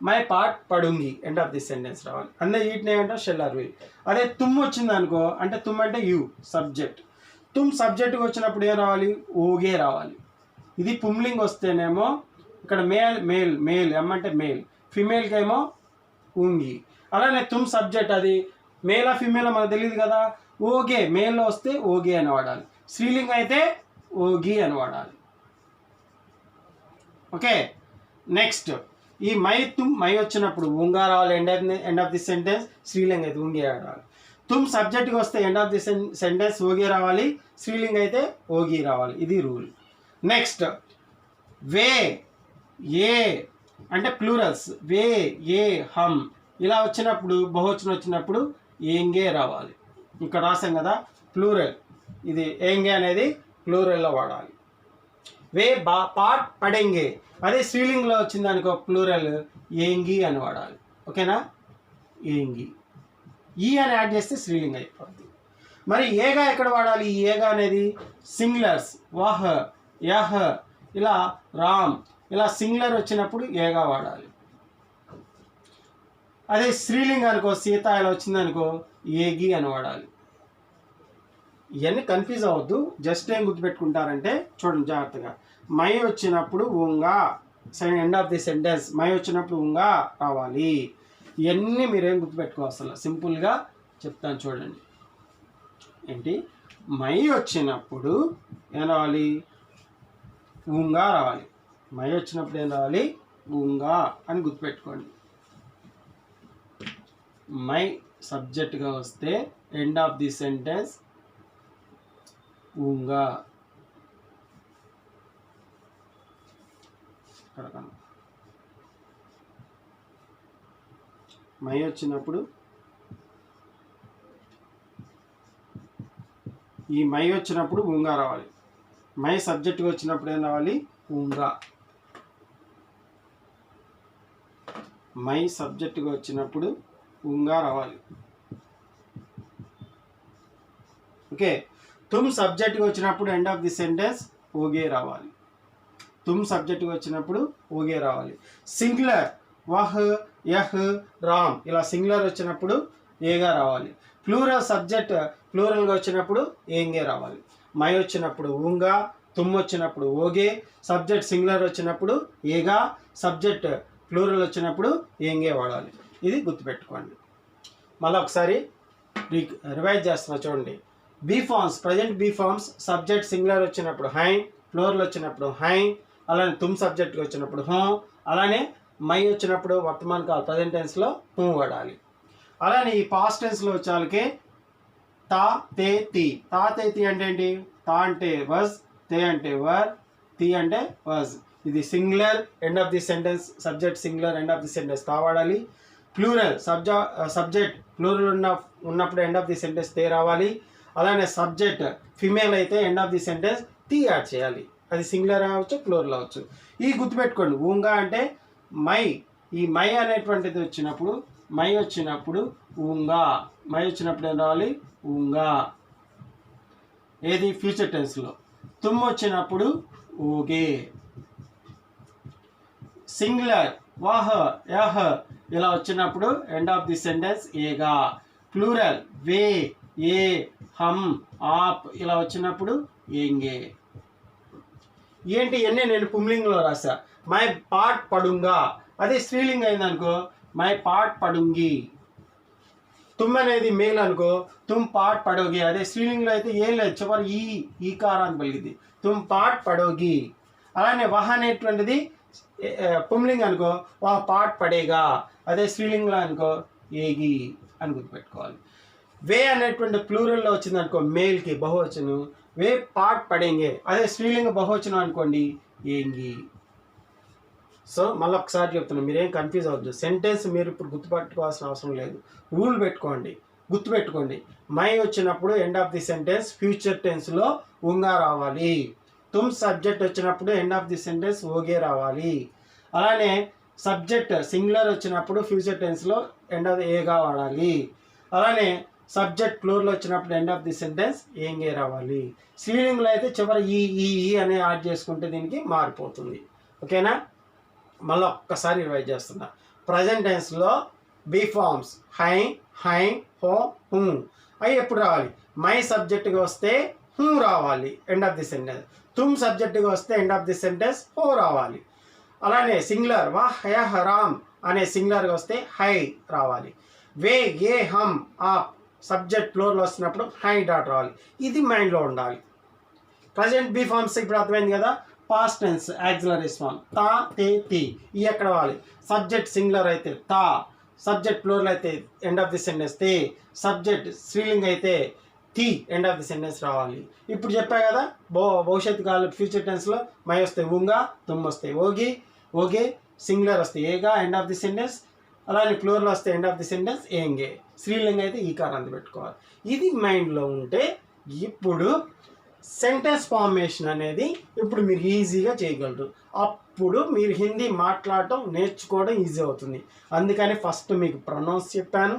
మై పాట్ పడుంగి. ఎండ్ ఆఫ్ ది సెంటెన్స్ రావాలి. అంటే వీటిని ఏమంటారు? Shall or will. అదే తుమ్ వచ్చింది అనుకో, అంటే తుమ్ అంటే యూ సబ్జెక్ట్. తుమ్ సబ్జెక్ట్కి వచ్చినప్పుడు ఏం రావాలి? ఓగే రావాలి. ఇది పుంలింగ్ వస్తేనేమో ఇక్కడ మేల్ మేల్ మేల్ ఎమ్ అంటే మేల్, ఫిమేల్కి ఏమో ఊంగి. అలానే తుమ్ సబ్జెక్ట్, అది మేలా ఫిమేలా మనకు తెలియదు కదా. ఓగే మేల్లో వస్తే ఓగే అని వాడాలి, స్త్రీలింగ్ అయితే ఓగి అని వాడాలి. ఓకే, నెక్స్ట్ ఈ మై తుమ్ మై వచ్చినప్పుడు ఊంగా రావాలి. End of the sentence. స్త్రీలింగ్ అయితే ఊంగే రావాలి. తుమ్ సబ్జెక్ట్కి వస్తే ఎండ్ ఆఫ్ ది సెంటెన్స్ ఓగే రావాలి, స్త్రీలింగ్ అయితే ఓగి రావాలి. ఇది రూల్. నెక్స్ట్ వే, ఏ అంటే ప్లూరల్స్. వే, ఏ, హమ్ ఇలా వచ్చినప్పుడు బహువచనం వచ్చినప్పుడు ఏంగే రావాలి. ఇక్కడ రాసాం కదా ప్లూరల్, ఇది ఏంగే అనేది ప్లూరల్లో వాడాలి. వే పాట్ పడెంగే, అదే స్త్రీలింగ్లో వచ్చింది అనుకో ప్లూరల్, ఏంగి అని వాడాలి. ఓకేనా? ఏంగి. ఈ అని యాడ్ చేస్తే స్త్రీలింగ్ అయిపోద్ది. మరి ఏగా ఎక్కడ వాడాలి? ఈ ఏగా అనేది సింగులర్స్, వహ్, యహ్, ఇలా రామ్, ఇలా సింగులర్ వచ్చినప్పుడు ఏగా వాడాలి. అదే స్త్రీలింగ్ అనుకో, సీత ఇలా వచ్చిందనుకో ఏగి అని వాడాలి. ఇవన్నీ కన్ఫ్యూజ్ అవ్వద్దు. జస్ట్ ఏం గుర్తుపెట్టుకుంటారంటే చూడండి జాగ్రత్తగా. మై వచ్చినప్పుడు ఉంగా, ఎండ్ ఆఫ్ ది సెంటెన్స్ మై వచ్చినప్పుడు ఉంగా రావాలి. ఇవన్నీ మీరేం గుర్తుపెట్టుకోవాల్సిన, సింపుల్గా చెప్తాను చూడండి. ఏంటి? మై వచ్చినప్పుడు ఏం రావాలి? ఉంగా రావాలి. మై వచ్చినప్పుడు ఏం రావాలి? ఉంగా అని గుర్తుపెట్టుకోండి. మై సబ్జెక్ట్గా వస్తే ఎండ్ ఆఫ్ ది సెంటెన్స్ ఉంగా. మై వచ్చినప్పుడు ఈ మై వచ్చినప్పుడు ఉంగా రావాలి. మై సబ్జెక్ట్గా వచ్చినప్పుడు ఏం రావాలి? ఉంగా. మై సబ్జెక్ట్గా వచ్చినప్పుడు ఉంగా రావాలి. ఓకే. తుమ్ సబ్జెక్ట్గా వచ్చినప్పుడు ఎండ్ ఆఫ్ ది సెంటెన్స్ ఓగే రావాలి. తుమ్ సబ్జెక్ట్గా వచ్చినప్పుడు ఓగే రావాలి. సింగులర్ వహ్, యహ్, రామ్ ఇలా సింగులర్ వచ్చినప్పుడు ఏగా రావాలి. ప్లూరల్ సబ్జెక్ట్ ప్లూరల్గా వచ్చినప్పుడు ఏంగే రావాలి. మై వచ్చినప్పుడు ఉంగా, తుమ్ వచ్చినప్పుడు ఓగే, సబ్జెక్ట్ సింగులర్ వచ్చినప్పుడు ఏగా, సబ్జెక్ట్ ప్లూరల్ వచ్చినప్పుడు ఏంగే వాడాలి. ఇది గుర్తుపెట్టుకోండి. మళ్ళీ ఒకసారి రివైజ్ చేస్తున్నా చూడండి. Be forms, present be forms subject singular వచ్చినప్పుడు హై, ప్లూరల్ వచ్చినప్పుడు హై, అలానే తుమ్ సబ్జెక్ట్గా వచ్చినప్పుడు హో, అలానే మై వచ్చినప్పుడు వర్తమాన కాల ప్రజెంట్ టెన్స్లో హూ వాడాలి. అలానే ఈ పాస్ట్ టెన్స్లో వచ్చాలకే తా, తే, తి. తా, తే, తి అంటే ఏంటి? తా అంటే వజ్, తే అంటే వర్, తి అంటే వజ్. ఇది singular end of the sentence, subject singular end of the sentence తా వాడాలి. ప్లూరల్ సబ్జెక్ట్ ప్లూరల్ ఉన్నప్పుడు ఎండ్ ఆఫ్ ది సెంటెన్స్ తే రావాలి. అలానే సబ్జెక్ట్ ఫిమేల్ అయితే ఎండ్ ఆఫ్ ది సెంటెన్స్ తి యాడ్ చేయాలి. అది సింగులర్ అవ్వచ్చు, ప్లూరల్ అవ్వచ్చు. ఈ గుర్తుపెట్టుకోండి. ఊంగా అంటే మై. ఈ మై అనేటువంటిది వచ్చినప్పుడు మై వచ్చినప్పుడు ఊంగా, మై వచ్చినప్పుడు ఏం రావాలి? ఊంగా. ఏది? ఫ్యూచర్ టెన్స్లో. తుమ్ వచ్చినప్పుడు ఊగే. సింగులర్ వాహ్, యహ్ ఇలా వచ్చినప్పుడు ఎండ్ ఆఫ్ ది సెంటెన్స్ ఏగా. ప్లూరల్ వే, ఏ, హమ్, ఆప్ ఇలా వచ్చినప్పుడు ఏంగే. ఏంటి ఇవన్నీ నేను పుంలింగ్లో రాసా. మై పాట్ పడుంగా, అదే స్త్రీలింగ్ అయిందనుకో మై పాట్ పడుంగి. తుమ్ అనేది మేల్ అనుకో తుమ్ పాట్ పడోగి. అదే స్త్రీలింగ్లో అయితే ఏం లేదు, చివరి ఈ కారాన్ని పలికింది. తుమ్ పాట్ పడోగి. అలానే వహ అనేటువంటిది పుంలింగ్ అనుకో వహ పాట్ పడేగా. అదే స్త్రీలింగ్లో అనుకో ఏగి అని గుర్తుపెట్టుకోవాలి. వే అనేటువంటి ప్లూరల్లో వచ్చింది అనుకో మేల్కి బహువచనం వే పాట్ పడేంగే. అదే స్త్రీలింగ బహువచనం అనుకోండి ఏంగి. సో మళ్ళీ ఒకసారి చెప్తున్నాను, మీరేం కన్ఫ్యూజ్ అవ్వద్దు. సెంటెన్స్ మీరు ఇప్పుడు గుర్తుపెట్టుకోవాల్సిన అవసరం లేదు. రూల్ పెట్టుకోండి, గుర్తుపెట్టుకోండి. మై వచ్చినప్పుడు end of the sentence future టెన్స్లో ఉంగా రావాలి. తుమ్ సబ్జెక్ట్ వచ్చినప్పుడు ఎండ్ ఆఫ్ ది సెంటెన్స్ ఓగే రావాలి. అలానే సబ్జెక్ట్ సింగులర్ వచ్చినప్పుడు ఫ్యూచర్ టెన్స్లో ఎండ్ ఆఫ్ ది ఏగా వాడాలి. అలానే సబ్జెక్ట్ ప్లూరల్ వచ్చినప్పుడు ఎండ్ ఆఫ్ ది సెంటెన్స్ ఏంగే రావాలి. స్త్రీలింగ్లో అయితే చివరి ఈ అనే యాడ్ చేసుకుంటే దీనికి మారిపోతుంది. ఓకేనా? మళ్ళీ ఒక్కసారి రివైజ్ చేస్తున్నా. ప్రజెంట్ టెన్స్లో బీ ఫార్మ్స్ హై, హై, హో, హూ. అవి ఎప్పుడు రావాలి? మై సబ్జెక్ట్గా వస్తే హూ రావాలి ఎండ్ ఆఫ్ ది సెంటెన్స్. తుమ్ సబ్జెక్ట్గా వస్తే ఎండ్ ఆఫ్ ది సెంటెన్స్ హో రావాలి. అలానే సింగులర్ వా హయ హరామ్ అనే సింగులర్గా వస్తే హై రావాలి. వే, ఏ, హమ్, ఆప్ సబ్జెక్ట్ ప్లూరల్ వస్తున్నప్పుడు హై డాట్ రావాలి. ఇది మైండ్లో ఉండాలి. ప్రజెంట్ బీ ఫార్మ్స్ ఇప్పుడు అర్థమైంది కదా. పాస్ట్ టెన్స్ యాక్సిలరీస్ ఫార్మ్ తా, తే, తి. ఈ ఎక్కడ రావాలి? సబ్జెక్ట్ సింగులర్ అయితే తా, సబ్జెక్ట్ ప్లూరల్ అయితే ఎండ్ ఆఫ్ ది సెంటెన్స్ తే, సబ్జెక్ట్ స్త్రీలింగ్ అయితే తి ఎండ్ ఆఫ్ ది సెంటెన్స్ రావాలి. ఇప్పుడు చెప్పా కదా భవిష్యత్తు కాలం ఫ్యూచర్ టెన్స్లో మై వస్తే ఉంగా, తుమ్ వస్తే ఓగి, ఓగే, సింగులర్ వస్తే ఏగా ఎండ్ ఆఫ్ ది సెంటెన్స్. అలానే ప్లూరల్ వస్తే ఎండ్ ఆఫ్ ది సెంటెన్స్ ఏంగే. స్త్రీలింగ్ అయితే ఈ కారాన్ని పెట్టుకోవాలి. ఇది మైండ్లో ఉంటే ఇప్పుడు సెంటెన్స్ ఫార్మేషన్ అనేది ఇప్పుడు మీరు ఈజీగా చేయగలరు. అప్పుడు మీరు హిందీ మాట్లాడటం నేర్చుకోవడం ఈజీ అవుతుంది. అందుకని ఫస్ట్ మీకు ప్రొనౌన్స్ చెప్పాను,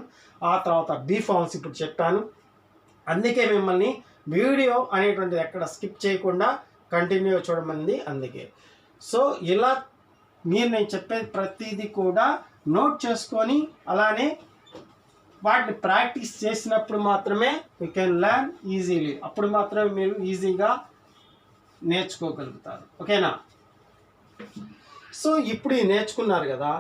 ఆ తర్వాత బీ ఫార్మ్స్ ఇప్పుడు చెప్పాను. అందుకే మిమ్మల్ని వీడియో అనేటువంటిది ఎక్కడ స్కిప్ చేయకుండా కంటిన్యూ చూడమంది అందుకే. సో ఇలా నేను చెప్పే ప్రతిదీ కూడా నోట్ చేసుకొని అలానే వాటిని ప్రాక్టీస్ చేసినప్పుడు మాత్రమే యూ కెన్ లెర్న్ ఈజీలీ. అప్పుడు మాత్రమే మీరు ఈజీగా నేర్చుకోగలుగుతారు. ఓకేనా? సో ఇప్పుడు నేర్చుకున్నారు కదా,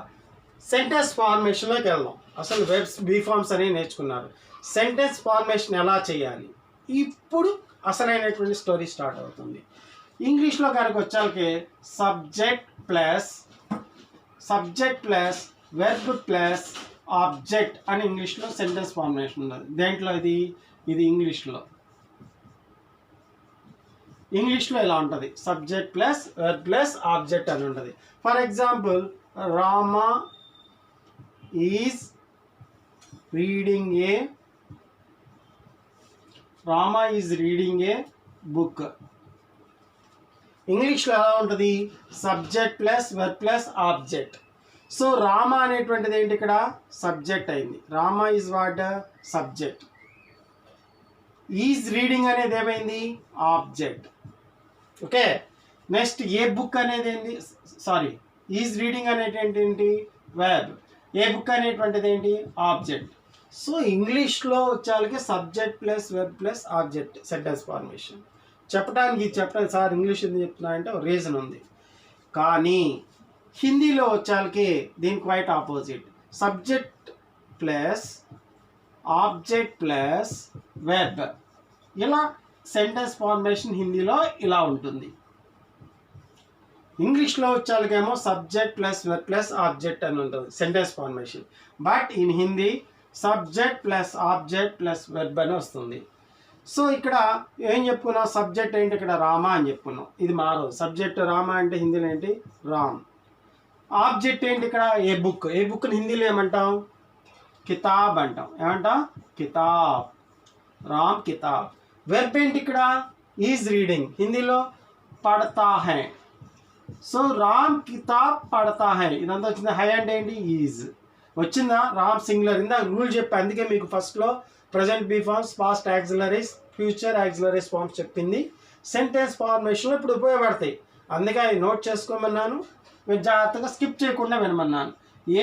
సెంటెన్స్ ఫార్మేషన్లోకి వెళ్దాం. అసలు బీ ఫార్మ్స్ అనేవి నేర్చుకున్నారు. సెంటెన్స్ ఫార్మేషన్ ఎలా చేయాలి ఇప్పుడు అసలైనటువంటి స్టోరీ స్టార్ట్ అవుతుంది. ఇంగ్లీష్లో కనుక వచ్చాకే subject plus verb plus object అని ఇంగ్లీష్లో సెంటెన్స్ ఫార్మేషన్ ఉన్నది. దేంట్లో ఇది ఇంగ్లీష్లో ఇలా ఉంటుంది. Subject plus verb plus object అని ఉంటుంది. For example Rama is reading A Rama is reading A book. ఇంగ్లీష్లో ఎలా ఉంటుంది? Subject plus verb plus object. So Rama అనేటువంటిది ఏంటి? ఇక్కడ సబ్జెక్ట్ అయింది. Rama is what? Subject. Is reading అనేది ఏమైంది? ఆబ్జెక్ట్. ఓకే. నెక్స్ట్ ఏ బుక్ అనేది ఏంటి? సారీ, ఈజ్ రీడింగ్ అనేటువంటి ఏంటి? వెర్బ్. ఏ బుక్ అనేటువంటిది ఏంటి? ఆబ్జెక్ట్. సో ఇంగ్లీష్లో వచ్చేసరికి subject plus verb plus object sentence formation. చెప్పడానికి సార్ ఇంగ్లీష్ ఎందుకు చెప్తున్నా అంటే రీజన్ ఉంది. కానీ హిందీలో వచ్చేసరికి దీని quite opposite. Subject plus object plus verb, ఇలా సెంటెన్స్ ఫార్మేషన్ హిందీలో ఇలా ఉంటుంది. ఇంగ్లీష్లో వచ్చేకేమో subject plus verb plus object అని ఉంటుంది sentence formation. But in Hindi subject plus object plus verb అని వస్తుంది. సో ఇక్కడ ఏం చెప్పుకున్నాం? సబ్జెక్ట్ ఏంటి? ఇక్కడ రామా అని చెప్పుకున్నాం. ఇది మారదు. సబ్జెక్ట్ రామా అంటే హిందీలో ఏంటి? రామ్. ఆబ్జెక్ట్ ఏంటి? ఇక్కడ ఏ బుక్. ఏ బుక్ని హిందీలో ఏమంటాం? కితాబ్ అంటాం. ఏమంటాం? కితాబ్. రామ్ కితాబ్. వెర్బ్ ఏంటి? ఇక్కడ ఈజ్ రీడింగ్. హిందీలో పడతా హై. సో రామ్ కితాబ్ పడతా హై. ఇదంతా వచ్చింది. హై అంటే ఏంటి? ఈజ్ వచ్చిందా? రామ్ సింగులర్. ఇందాక రూల్ చెప్పి, అందుకే మీకు ఫస్ట్లో present be forms, past auxiliaries, future auxiliaries forms చెప్పింది. సెంటెన్స్ ఫార్మేషన్లో ఇప్పుడు ఉపయోగపడతాయి. అందుకే అవి నోట్ చేసుకోమన్నాను. మీరు జాగ్రత్తగా స్కిప్ చేయకుండా వినమన్నాను.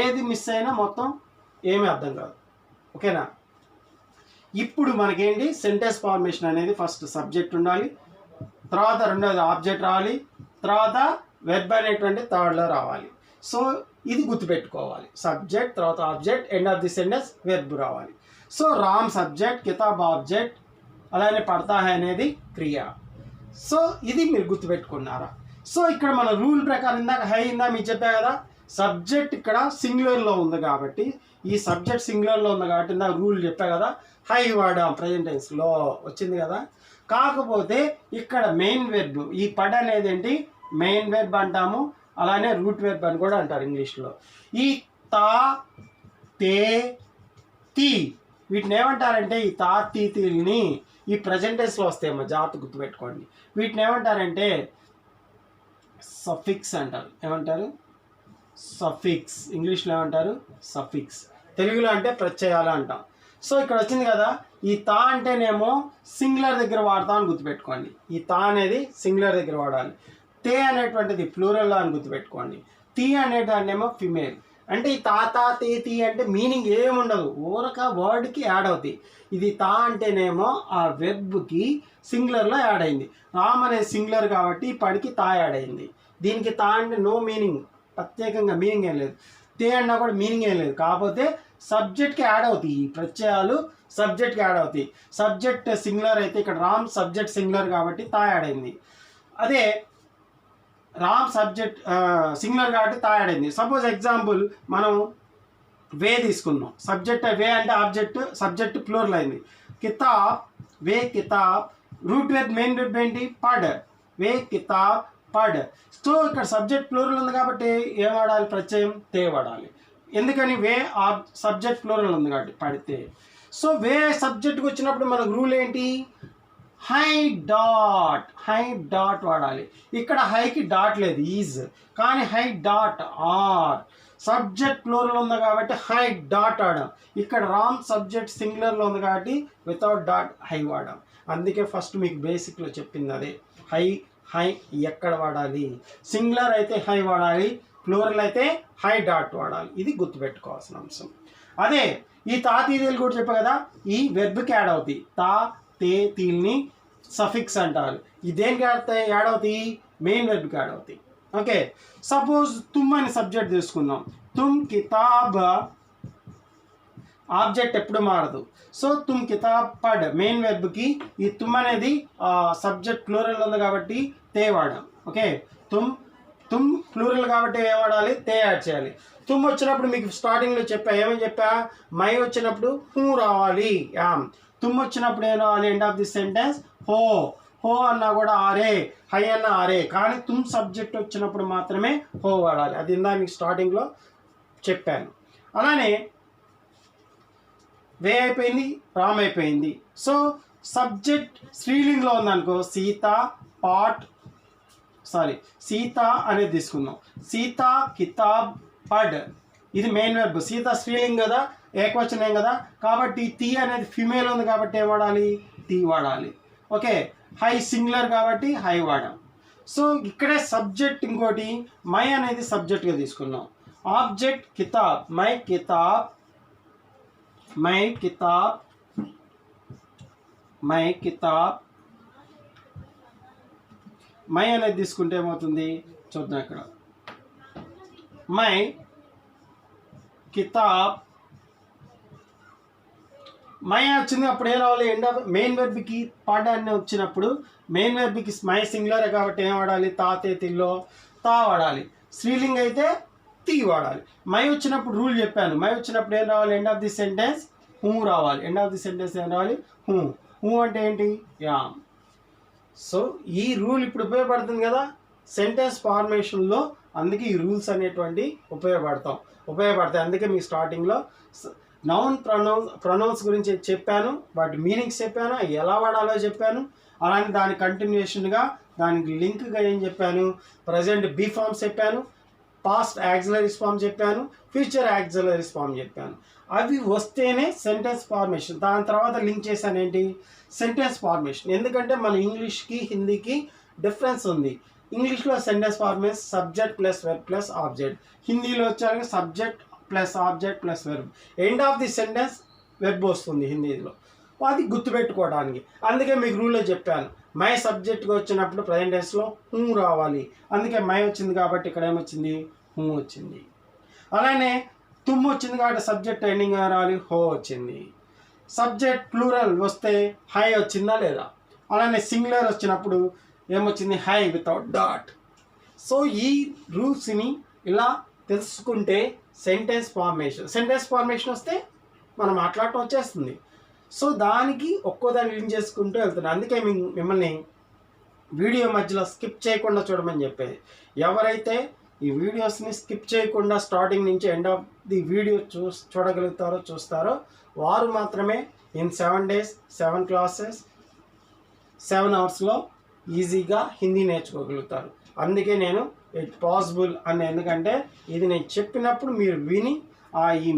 ఏది మిస్ అయినా మొత్తం ఏమీ అర్థం కాదు. ఓకేనా? ఇప్పుడు మనకేంటి? సెంటెన్స్ ఫార్మేషన్ అనేది ఫస్ట్ సబ్జెక్ట్ ఉండాలి, తర్వాత రెండోది ఆబ్జెక్ట్ రావాలి, తర్వాత వెర్బ్ అనేటువంటి థర్డ్లో రావాలి. సో ఇది గుర్తుపెట్టుకోవాలి. సబ్జెక్ట్, తర్వాత object, end of the sentence verb రావాలి. సో రామ్ సబ్జెక్ట్, కితాబ్ ఆబ్జెక్ట్, అలానే పడతా హై అనేది క్రియ. సో ఇది మీరు గుర్తుపెట్టుకున్నారా? సో ఇక్కడ మన రూల్ ప్రకారం ఇందాక హై మీకు చెప్పా కదా, సబ్జెక్ట్ ఇక్కడ సింగులర్లో ఉంది కాబట్టి, ఈ సబ్జెక్ట్ సింగులర్లో ఉంది కాబట్టి ఇందాక రూల్ చెప్పా కదా, హై వాడాం ప్రజెంట్ టెన్స్లో వచ్చింది కదా. కాకపోతే ఇక్కడ మెయిన్ వెర్బ్, ఈ పడ్ అనేది ఏంటి? మెయిన్ వెర్బ్ అంటాము, అలానే రూట్ వెర్బ్ అని కూడా అంటారు ఇంగ్లీష్లో. ఈ తా, తే, తీ వీటిని ఏమంటారంటే, ఈ తా తీ తీని ఈ ప్రజెంట్ టెన్స్లో వస్తాయేమో, జాగ్రత్త గుర్తుపెట్టుకోండి. వీటిని ఏమంటారంటే సఫిక్స్ అంటారు. ఏమంటారు? సఫిక్స్. ఇంగ్లీష్లో ఏమంటారు? సఫిక్స్. తెలుగులో అంటే ప్రత్యయాలు అంటాం. సో ఇక్కడ వచ్చింది కదా, ఈ తా అంటేనేమో సింగులర్ దగ్గర వాడతామని గుర్తుపెట్టుకోండి. ఈ తా అనేది సింగులర్ దగ్గర వాడాలి. తే అనేటువంటిది ప్లూరల్లో అని గుర్తుపెట్టుకోండి. తీ అనేదాన్నేమో ఫిమేల్. అంటే ఈ తా తే తీ అంటే మీనింగ్ ఏముండదు, ఊరక వర్డ్కి యాడ్ అవుతాయి. ఇది తా అంటేనేమో ఆ వెర్బ్కి సింగులర్లో యాడ్ అయింది. రామ్ అనేది సింగులర్ కాబట్టి ఈ పడికి తా యాడ్ అయింది. దీనికి తా అంటే నో మీనింగ్, ప్రత్యేకంగా మీనింగ్ ఏం లేదు. తే అన్నా కూడా మీనింగ్ ఏం లేదు. కాకపోతే సబ్జెక్ట్కి యాడ్ అవుతాయి. ఈ ప్రత్యయాలు సబ్జెక్ట్కి యాడ్ అవుతాయి. సబ్జెక్ట్ సింగులర్ అయితే ఇక్కడ రామ్ సబ్జెక్ట్ సింగులర్ కాబట్టి తా యాడ్ అయింది. అదే రామ్ సబ్జెక్ట్ సింగులర్ కాబట్టి తా యాడ్ అయింది. సపోజ్ ఎగ్జాంపుల్ మనం వే తీసుకుందాం. సబ్జెక్ట్ వే అంటే ఆబ్జెక్ట్, సబ్జెక్ట్ ప్లూరల్ అయింది. కితాబ్, వే కితాబ్. రూట్ వెర్బ్ మెయిన్ వెర్బ్ ఏంటి? పడ్. వే కితాబ్ పడ్. సో ఇక్కడ సబ్జెక్ట్ ప్లూరల్ ఉంది కాబట్టి ఏం వాడాలి? ప్రత్యయం తే వాడాలి. ఎందుకని? వే సబ్జెక్ట్ ప్లూరల్ ఉంది కాబట్టి పడితే. సో వే సబ్జెక్ట్కి వచ్చినప్పుడు మనకు రూల్ ఏంటి? High dot. హై డాట్ వాడాలి. ఇక్కడ హైకి డాట్ లేదు, ఈజ్, కానీ హై డాట్ ఆర్. సబ్జెక్ట్ ప్లూరల్ ఉంది కాబట్టి హై డాట్ వాడాం. ఇక్కడ రామ్ సబ్జెక్ట్ సింగులర్లో ఉంది కాబట్టి వితౌట్ డాట్ హై వాడాం. అందుకే ఫస్ట్ మీకు బేసిక్లో చెప్పింది అదే. హై హై ఎక్కడ వాడాలి? సింగులర్ అయితే హై వాడాలి, ప్లూరల్ అయితే హై డాట్ వాడాలి. ఇది గుర్తుపెట్టుకోవాల్సిన అంశం. అదే ఈ తా తీలు కూడా చెప్పా కదా, ఈ వెర్బ్కి యాడ్ అవుతాయి. తా తే తీల్ని సఫిక్స్ అంటారు. ఇది దేనికి యాడ్ అవుతాయి? మెయిన్ వెర్బ్కి యాడ్ అవుతాయి. ఓకే. సపోజ్ తుమ్ అని సబ్జెక్ట్ తీసుకుందాం. తుమ్ కితాబ్ ఆబ్జెక్ట్ ఎప్పుడు మారదు. సో తుమ్ కితాబ్ పడ్ మెయిన్ వెర్బ్కి ఈ తుమ్ అనేది సబ్జెక్ట్ ప్లూరల్ ఉంది కాబట్టి తే వాడాం. ఓకే. తుమ్ ప్లూరల్ కాబట్టి ఏం వాడాలి? తే యాడ్ చేయాలి. తుమ్ వచ్చినప్పుడు మీకు స్టార్టింగ్లో చెప్పా, ఏమని చెప్పా? మై వచ్చినప్పుడు హూ రావాలి. యామ్. తుమ్ వచ్చినప్పుడు ఏం రావాలి? ఎండ్ ఆఫ్ ది సెంటెన్స్ హో. హో అన్నా కూడా ఆరే, హై అన్న ఆరే, కానీ తుమ్ సబ్జెక్ట్ వచ్చినప్పుడు మాత్రమే హో వాడాలి. అది ఇందా మీకు స్టార్టింగ్లో చెప్పాను. అలానే వే అయిపోయింది, రామ్ అయిపోయింది. సో సబ్జెక్ట్ స్త్రీలింగ్లో ఉందనుకో సీత సీత అనేది తీసుకుందాం. సీత కితాబ్ పడ్, ఇది మెయిన్ వెర్బ్. సీత స్త్రీలింగ్ కదా, ఏకవచనం కదా, కాబట్టి తి అనేది ఫిమేల్ ఉంది కాబట్టి ఏం వాడాలి? తి వాడాలి. ఓకే, హై సింగులర్ కాబట్టి హై వాడాం. సో ఇక్కడే సబ్జెక్ట్ ఇంకోటి మై అనేది సబ్జెక్ట్గా తీసుకున్నాం. ఆబ్జెక్ట్ కితాబ్, మై కితాబ్ మై అనేది తీసుకుంటే ఏమవుతుంది చూద్దాం. ఇక్కడ మై కితాబ్, మై వచ్చింది, అప్పుడు ఏం రావాలి? ఎండ్ ఆఫ్ మెయిన్ వెర్బ్కి పడ్ అని వచ్చినప్పుడు మెయిన్ వెర్బ్కి మై సింగులర్ కాబట్టి ఏం వాడాలి? తాతే తిల్లో తా వాడాలి. స్త్రీలింగ్ అయితే తి వాడాలి. మై వచ్చినప్పుడు రూల్ చెప్పాను. మై వచ్చినప్పుడు ఏం రావాలి? End of the sentence who రావాలి. ఎండ్ ఆఫ్ ది సెంటెన్స్ ఏం రావాలి? హూ అంటే ఏంటి? యామ్. సో ఈ రూల్ ఇప్పుడు ఉపయోగపడుతుంది కదా సెంటెన్స్ ఫార్మేషన్లో, అందుకే ఈ రూల్స్ అనేటువంటి ఉపయోగపడతాయి. అందుకే మీ స్టార్టింగ్లో నౌన్ ప్రొనౌన్స్ గురించి చెప్పాను, వాటి మీనింగ్స్ చెప్పాను, ఎలా వాడాలో చెప్పాను. అలానే దాని కంటిన్యూషన్గా దానికి లింక్గా ఏం చెప్పాను? ప్రజెంట్ బీ ఫార్మ్స్ చెప్పాను, పాస్ట్ యాక్సిలరీస్ ఫార్మ్ చెప్పాను, ఫ్యూచర్ యాక్సిలరీస్ ఫార్మ్ చెప్పాను. అవి వస్తేనే సెంటెన్స్ ఫార్మేషన్. దాని తర్వాత లింక్ చేశాను ఏంటి? Sentence formation. ఎందుకంటే మన ఇంగ్లీష్కి హిందీకి డిఫరెన్స్ ఉంది. ఇంగ్లీష్లో sentence formation subject plus verb plus object, హిందీలో వచ్చాక subject plus object plus verb, end of the sentence verb వస్తుంది హిందీలో. అది గుర్తుపెట్టుకోవడానికి అందుకే మీకు రూల్లో చెప్పాను. మై సబ్జెక్ట్గా వచ్చినప్పుడు ప్రజెంట్ టెన్స్లో హూ రావాలి. అందుకే మై వచ్చింది కాబట్టి ఇక్కడ ఏమొచ్చింది? హూ వచ్చింది. అలానే తుమ్ వచ్చింది కాబట్టి సబ్జెక్ట్ ఎండింగ్ రావాలి, హో వచ్చింది. సబ్జెక్ట్ ప్లూరల్ వస్తే హై వచ్చిందా లేదా? అలానే సింగులర్ వచ్చినప్పుడు ఏమొచ్చింది? High without dot. సో ఈ రూల్స్ని ఇలా తెలుసుకుంటే సెంటెన్స్ ఫార్మేషన్ వస్తే మనం మాట్లాడటం వచ్చేస్తుంది. సో దానికి ఒక్కోదాన్ని లింక్ చేసుకుంటూ వెళ్తున్నాను. అందుకే మిమ్మల్ని వీడియో మధ్యలో స్కిప్ చేయకుండా చూడమని చెప్పేది. ఎవరైతే ఈ వీడియోస్ని స్కిప్ చేయకుండా స్టార్టింగ్ నుంచి ఎండ్ ఆఫ్ ది వీడియో చూస్తారో వారు మాత్రమే ఇన్ 7 days 7 classes 7 hours ఈజీగా హిందీ నేర్చుకోగలుగుతారు. అందుకే నేను ఇట్ పాసిబుల్ అని, ఎందుకంటే ఇది నేను చెప్పినప్పుడు మీరు విని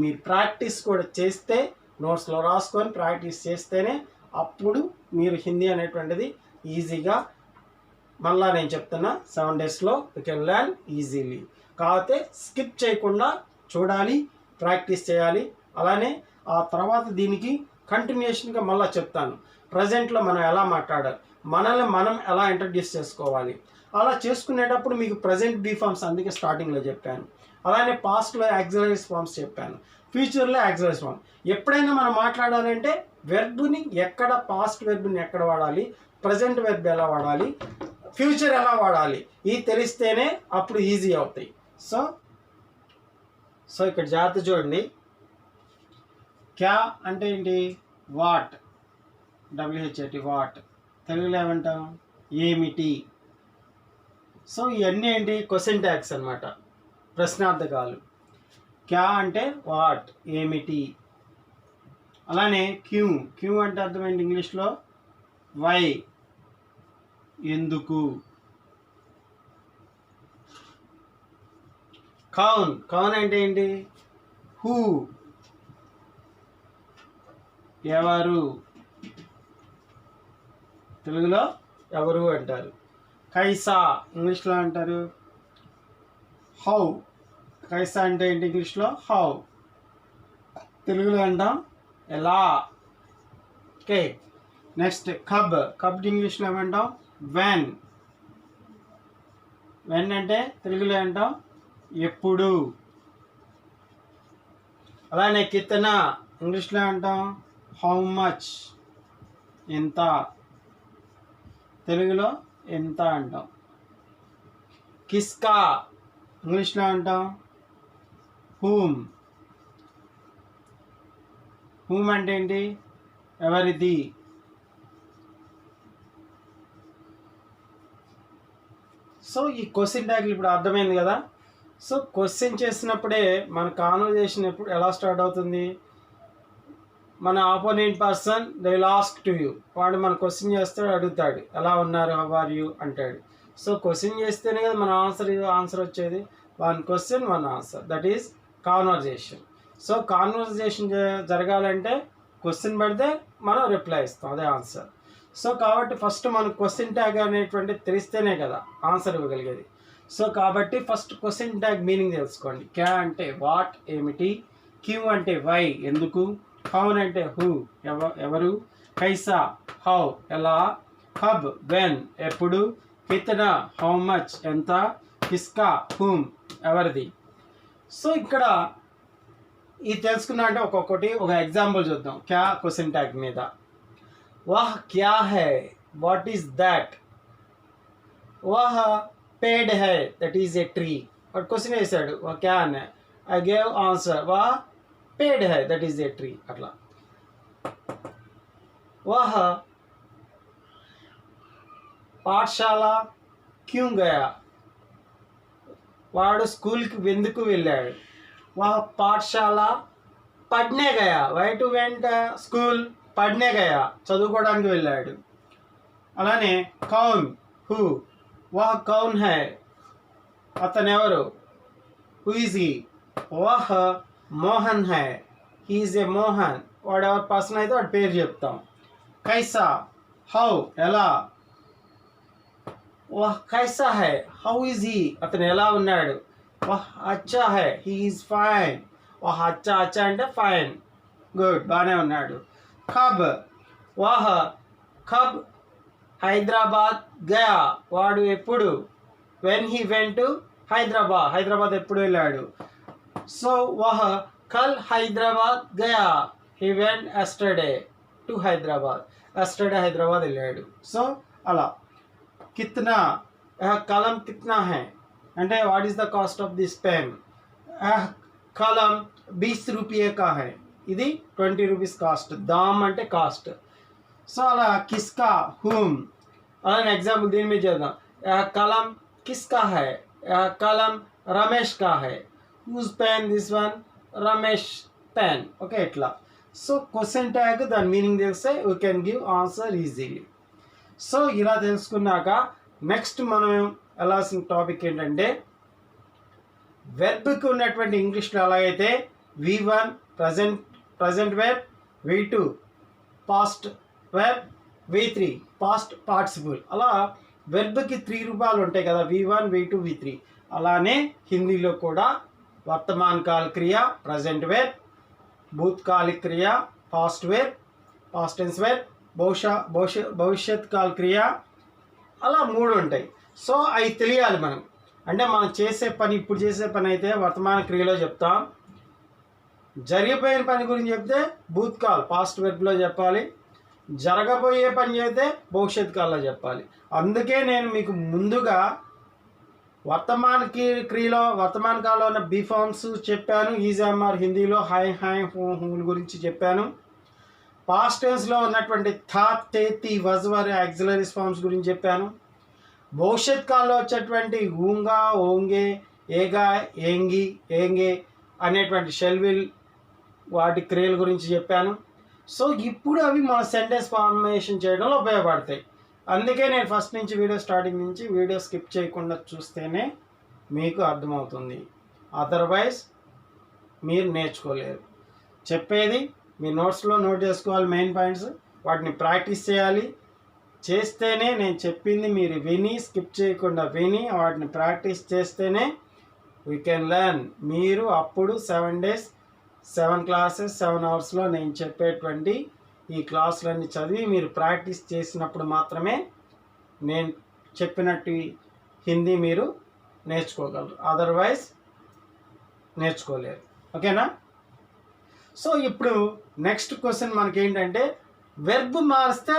మీరు ప్రాక్టీస్ కూడా చేస్తే, నోట్స్లో రాసుకొని ప్రాక్టీస్ చేస్తేనే అప్పుడు మీరు హిందీ అనేటువంటిది ఈజీగా, మళ్ళీ నేను చెప్తున్నా 7 days you can learn easily. కాకపోతే స్కిప్ చేయకుండా చూడాలి, ప్రాక్టీస్ చేయాలి. అలానే ఆ తర్వాత దీనికి కంటిన్యూషన్గా మళ్ళీ చెప్తాను. ప్రజెంట్లో మనం ఎలా మాట్లాడాలి, మనల్ని మనం ఎలా ఇంట్రడ్యూస్ చేసుకోవాలి, అలా చేసుకునేటప్పుడు మీకు ప్రజెంట్ బీ ఫార్మ్స్ అందుకే స్టార్టింగ్లో చెప్పాను. అలానే పాస్ట్లో యాక్సిలరీస్ ఫార్మ్స్ చెప్పాను, ఫ్యూచర్లో యాక్సిలరీస్ ఫార్మ్. ఎప్పుడైనా మనం మాట్లాడాలంటే వెర్బ్ని ఎక్కడ, పాస్ట్ వెర్బ్ని ఎక్కడ వాడాలి, ప్రజెంట్ వెర్బ్ ఎలా వాడాలి, ఫ్యూచర్ ఎలా వాడాలి, ఇది తెలిస్తేనే అప్పుడు ఈజీ అవుతాయి. సో ఇక్కడ జాగ్రత్త చూడండి. క్యా అంటే ఏంటి? What, WHAT what. తెలుగులో ఏమంటాం? ఏమిటి. సో ఇవన్నీ ఏంటి? క్వశ్చన్ ట్యాగ్స్ అన్నమాట, ప్రశ్నార్థకాలు. క్యా అంటే వాట్, ఏమిటి. అలానే క్యూ అంటే అర్థమైంది ఇంగ్లీష్లో? వై, ఎందుకు. కౌన్ అంటే ఏంటి? హూ, ఎవరు. తెలుగులో ఎవరు అంటారు. కైసా ఇంగ్లీష్లో అంటారు హౌ. కైసా అంటే ఏంటి ఇంగ్లీష్లో? హౌ. తెలుగులో అంటాం ఎలా. ఓకే, నెక్స్ట్ కబ్ ఇంగ్లీష్లో ఏమంటాం? వెన్ అంటే తెలుగులో అంటాం ఎప్పుడు. అలానే కితనా ఇంగ్లీష్లో అంటాం హౌ మచ్, ఎంత. తెలుగులో ఎంత అంటాం. కిస్కా ఇంగ్లీష్లో అంటాం హూమ్ అంటే ఏంటి? ఎవరిది. సో ఈ క్వశ్చన్ ట్యాగ్లు ఇప్పుడు అర్థమైంది కదా. సో క్వశ్చన్ చేసినప్పుడే మన కాన్వర్జేషన్ ఎప్పుడు ఎలా స్టార్ట్ అవుతుంది? మన opponent person they will ask to you, వాడు మన క్వశ్చన్ చేస్తాడు, అడుగుతాడు ఎలా ఉన్నారు, హౌ ఆర్ యూ అంటాడు. సో క్వశ్చన్ చేస్తేనే కదా మన ఆన్సర్ వచ్చేది. One question one answer, that is conversation. So conversation జరగాలంటే క్వశ్చన్ పెడితే మనం రిప్లై ఇస్తాం, అదే ఆన్సర్. సో కాబట్టి ఫస్ట్ మనకు క్వశ్చన్ ట్యాగ్ అనేటువంటి తెలిస్తేనే కదా ఆన్సర్ ఇవ్వగలిగేది. సో కాబట్టి ఫస్ట్ క్వశ్చన్ ట్యాగ్ మీనింగ్ తెలుసుకోండి. క్యా అంటే వాట్ ఏమిటి, క్యూ అంటే వై ఎందుకు, కౌన్ అంటే హూ ఎవరు, కైసా హౌ ఎలా, కబ్ వెన్ ఎప్పుడు, కితనా హౌ మచ్ ఎంత, కిస్కా హూమ్ ఎవరిది. సో ఇక్కడ ఇది తెలుసుకున్నా అంటే ఒక్కొక్కటి ఒక ఎగ్జాంపుల్ చూద్దాం క్యా క్వశ్చన్ ట్యాగ్ మీద. వాహ్ క్యా హై, వాట్ ఈస్ దట్, వాహ్ పేడ్ హై, దట్ ఈస్ ఏ ట్రీ. వాడు క్వశ్చన్ వేసాడు వా క్యా అనే, ఐ గేవ్ ఆన్సర్ వా పేడ్ హై, దట్ ఈస్ ఏ ట్రీ. అట్లా వాహ్ పాఠశాల క్యూ గయా, వాడు స్కూల్కి ఎందుకు వెళ్ళాడు. వా పాఠశాల పడ్నే గయా, వై టు వెంట స్కూల్, పడ్నే గయా చదువుకోవడానికి వెళ్ళాడు. అలానే కౌన్ హూ, వాహ్ కౌన్ హై అతను ఎవరు, హూ ఈజ్ హీ, వాహ్ Mohan high, he is a Mohan, వాడు ఎవరు పర్సన్ అయితే వాడి పేరు చెప్తాం. కైసా హౌ ఎలా, వాహ్ కైసా హై హౌ ఈజ్ హీ అతను ఎలా ఉన్నాడు. వాహ్ అచ్చా హై హీ ఈజ్ ఫైన్, వాహ్ అచ్చా అచ్చా అంటే ఫైన్ గుడ్ బాగానే ఉన్నాడు. కబ్ వాహ్ కబ్ హైదరాబాద్ గయా, వాడు ఎప్పుడు, when he went to Hyderabad, Hyderabad ఎప్పుడు వెళ్ళాడు. సో వాహ్ కల్ Hyderabad Gaya, he went yesterday to Hyderabad, yesterday Hyderabad వెళ్ళాడు. సో అలా. కిత్నా కలం కిత్నా హై అంటే what is the cost of this pen, కలం 20 రూపాయ కా హై, ఇది 20 రూపీస్ కాస్ట్, దామ్ అంటే కాస్ట్. సో అలా కిస్కా హూమ్, అలానే ఎగ్జాంపుల్ దీని మీద చేద్దాం. కలం కిస్కా హై, కలం రమేష్ కా హై, whose pen this one, Ramesh pen. Okay ఇట్లా. సో క్వశ్చన్ ట్యాగ్ దాని మీనింగ్ తెలిస్తే we can give answer easily. So ఇలా తెలుసుకున్నాక నెక్స్ట్ మనం వెళ్ళాల్సిన టాపిక్ ఏంటంటే వెర్బ్కి ఉన్నటువంటి ఇంగ్లీష్లో ఎలాగైతే V1 present verb, V2 past verb, V3 past participle, అలా వెర్బ్కి 3 రూపాలు ఉంటాయి కదా, V1 V2 V3. అలానే హిందీలో కూడా వర్తమాన కాల క్రియ ప్రజెంట్ వెర్బ్, భూతకాలిక క్రియ past verb, past tense verb, భవిష్యత్ కాల క్రియ, అలా 3 ఉంటాయి. సో అవి తెలియాలి మనం. అంటే మనం చేసే పని, ఇప్పుడు చేసే పని అయితే వర్తమాన క్రియలో చెప్తాం, జరిగిపోయిన పని గురించి చెప్తే భూతకాల్ పాస్ట్ వెర్బ్లో చెప్పాలి, జరగబోయే పని చేస్తే భవిష్యత్ కాలంలో చెప్పాలి. అందుకే నేను మీకు ముందుగా వర్తమాన క్రియలో వర్తమాన కాలంలో ఉన్న బీ ఫార్మ్స్ చెప్పాను, ఈజామార్ హిందీలో హై హై హూల గురించి చెప్పాను. పాస్ట్ టెన్స్లో ఉన్నటువంటి థా తే తి వజ్ వర్ యాక్సిలరీస్ ఫార్మ్స్ గురించి చెప్పాను. భవిష్యత్ కాలంలో వచ్చేటువంటి ఊంగా ఓంగే ఏగా ఏంగి ఏంగే అనేటువంటి షెల్విల్ వాటి క్రియల గురించి చెప్పాను. సో ఇప్పుడు అవి మన సెంటెన్స్ ఫార్మేషన్ చేయడంలో ఉపయోగపడతాయి. అందుకే నేను ఫస్ట్ నుంచి స్టార్టింగ్ నుంచి వీడియో స్కిప్ చేయకుండా చూస్తేనే మీకు అర్థమవుతుంది, అదర్వైజ్ మీరు నేర్చుకోలేరు. చెప్పేది మీ నోట్స్లో నోట్ చేసుకోవాలి, మెయిన్ పాయింట్స్ వాటిని ప్రాక్టీస్ చేయాలి. చేస్తేనే నేను చెప్పింది మీరు విని స్కిప్ చేయకుండా విని వాటిని ప్రాక్టీస్ చేస్తేనే వీ కెన్ లెర్న్. మీరు అప్పుడు 7 days 7 classes 7 hours నేను చెప్పేటువంటి ఈ క్లాసులన్నీ చదివి మీరు ప్రాక్టీస్ చేసినప్పుడు మాత్రమే నేను చెప్పినట్టు హిందీ మీరు నేర్చుకోగలరు, అదర్వైజ్ నేర్చుకోలేరు. ఓకేనా? సో ఇప్పుడు నెక్స్ట్ క్వశ్చన్ మనకి ఏంటంటే వెర్బ్ మారిస్తే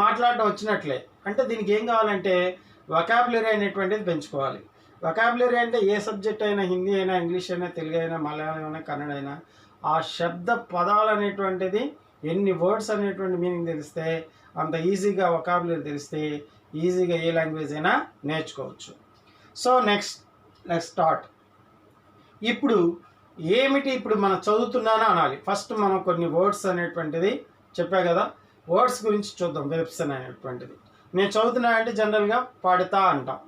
మాట్లాడడం వచ్చినట్లే. అంటే దీనికి ఏం కావాలంటే వొకాబులరీ అనేటువంటిది పెంచుకోవాలి. వొకాబులరీ అంటే ఏ సబ్జెక్ట్ అయినా, హిందీ అయినా, ఇంగ్లీష్ అయినా, తెలుగు అయినా, మలయాళం అయినా, కన్నడ అయినా, ఆ శబ్ద పదాలు అనేటువంటిది ఎన్ని వర్డ్స్ అనేటువంటి మీనింగ్ తెలిస్తే అంత ఈజీగా వొకాబులరీ తెలిస్తే ఈజీగా ఏ లాంగ్వేజ్ అయినా నేర్చుకోవచ్చు. So next start. ఇప్పుడు ఏమిటి ఇప్పుడు మనం చదువుతున్నానా అనాలి. ఫస్ట్ మనం కొన్ని వర్డ్స్ అనేటువంటిది చెప్పా కదా, వర్డ్స్ గురించి చూద్దాం. వెర్బ్స్ అనేటువంటిది నేను చదువుతున్నా అంటే జనరల్గా పడతా అంటాం.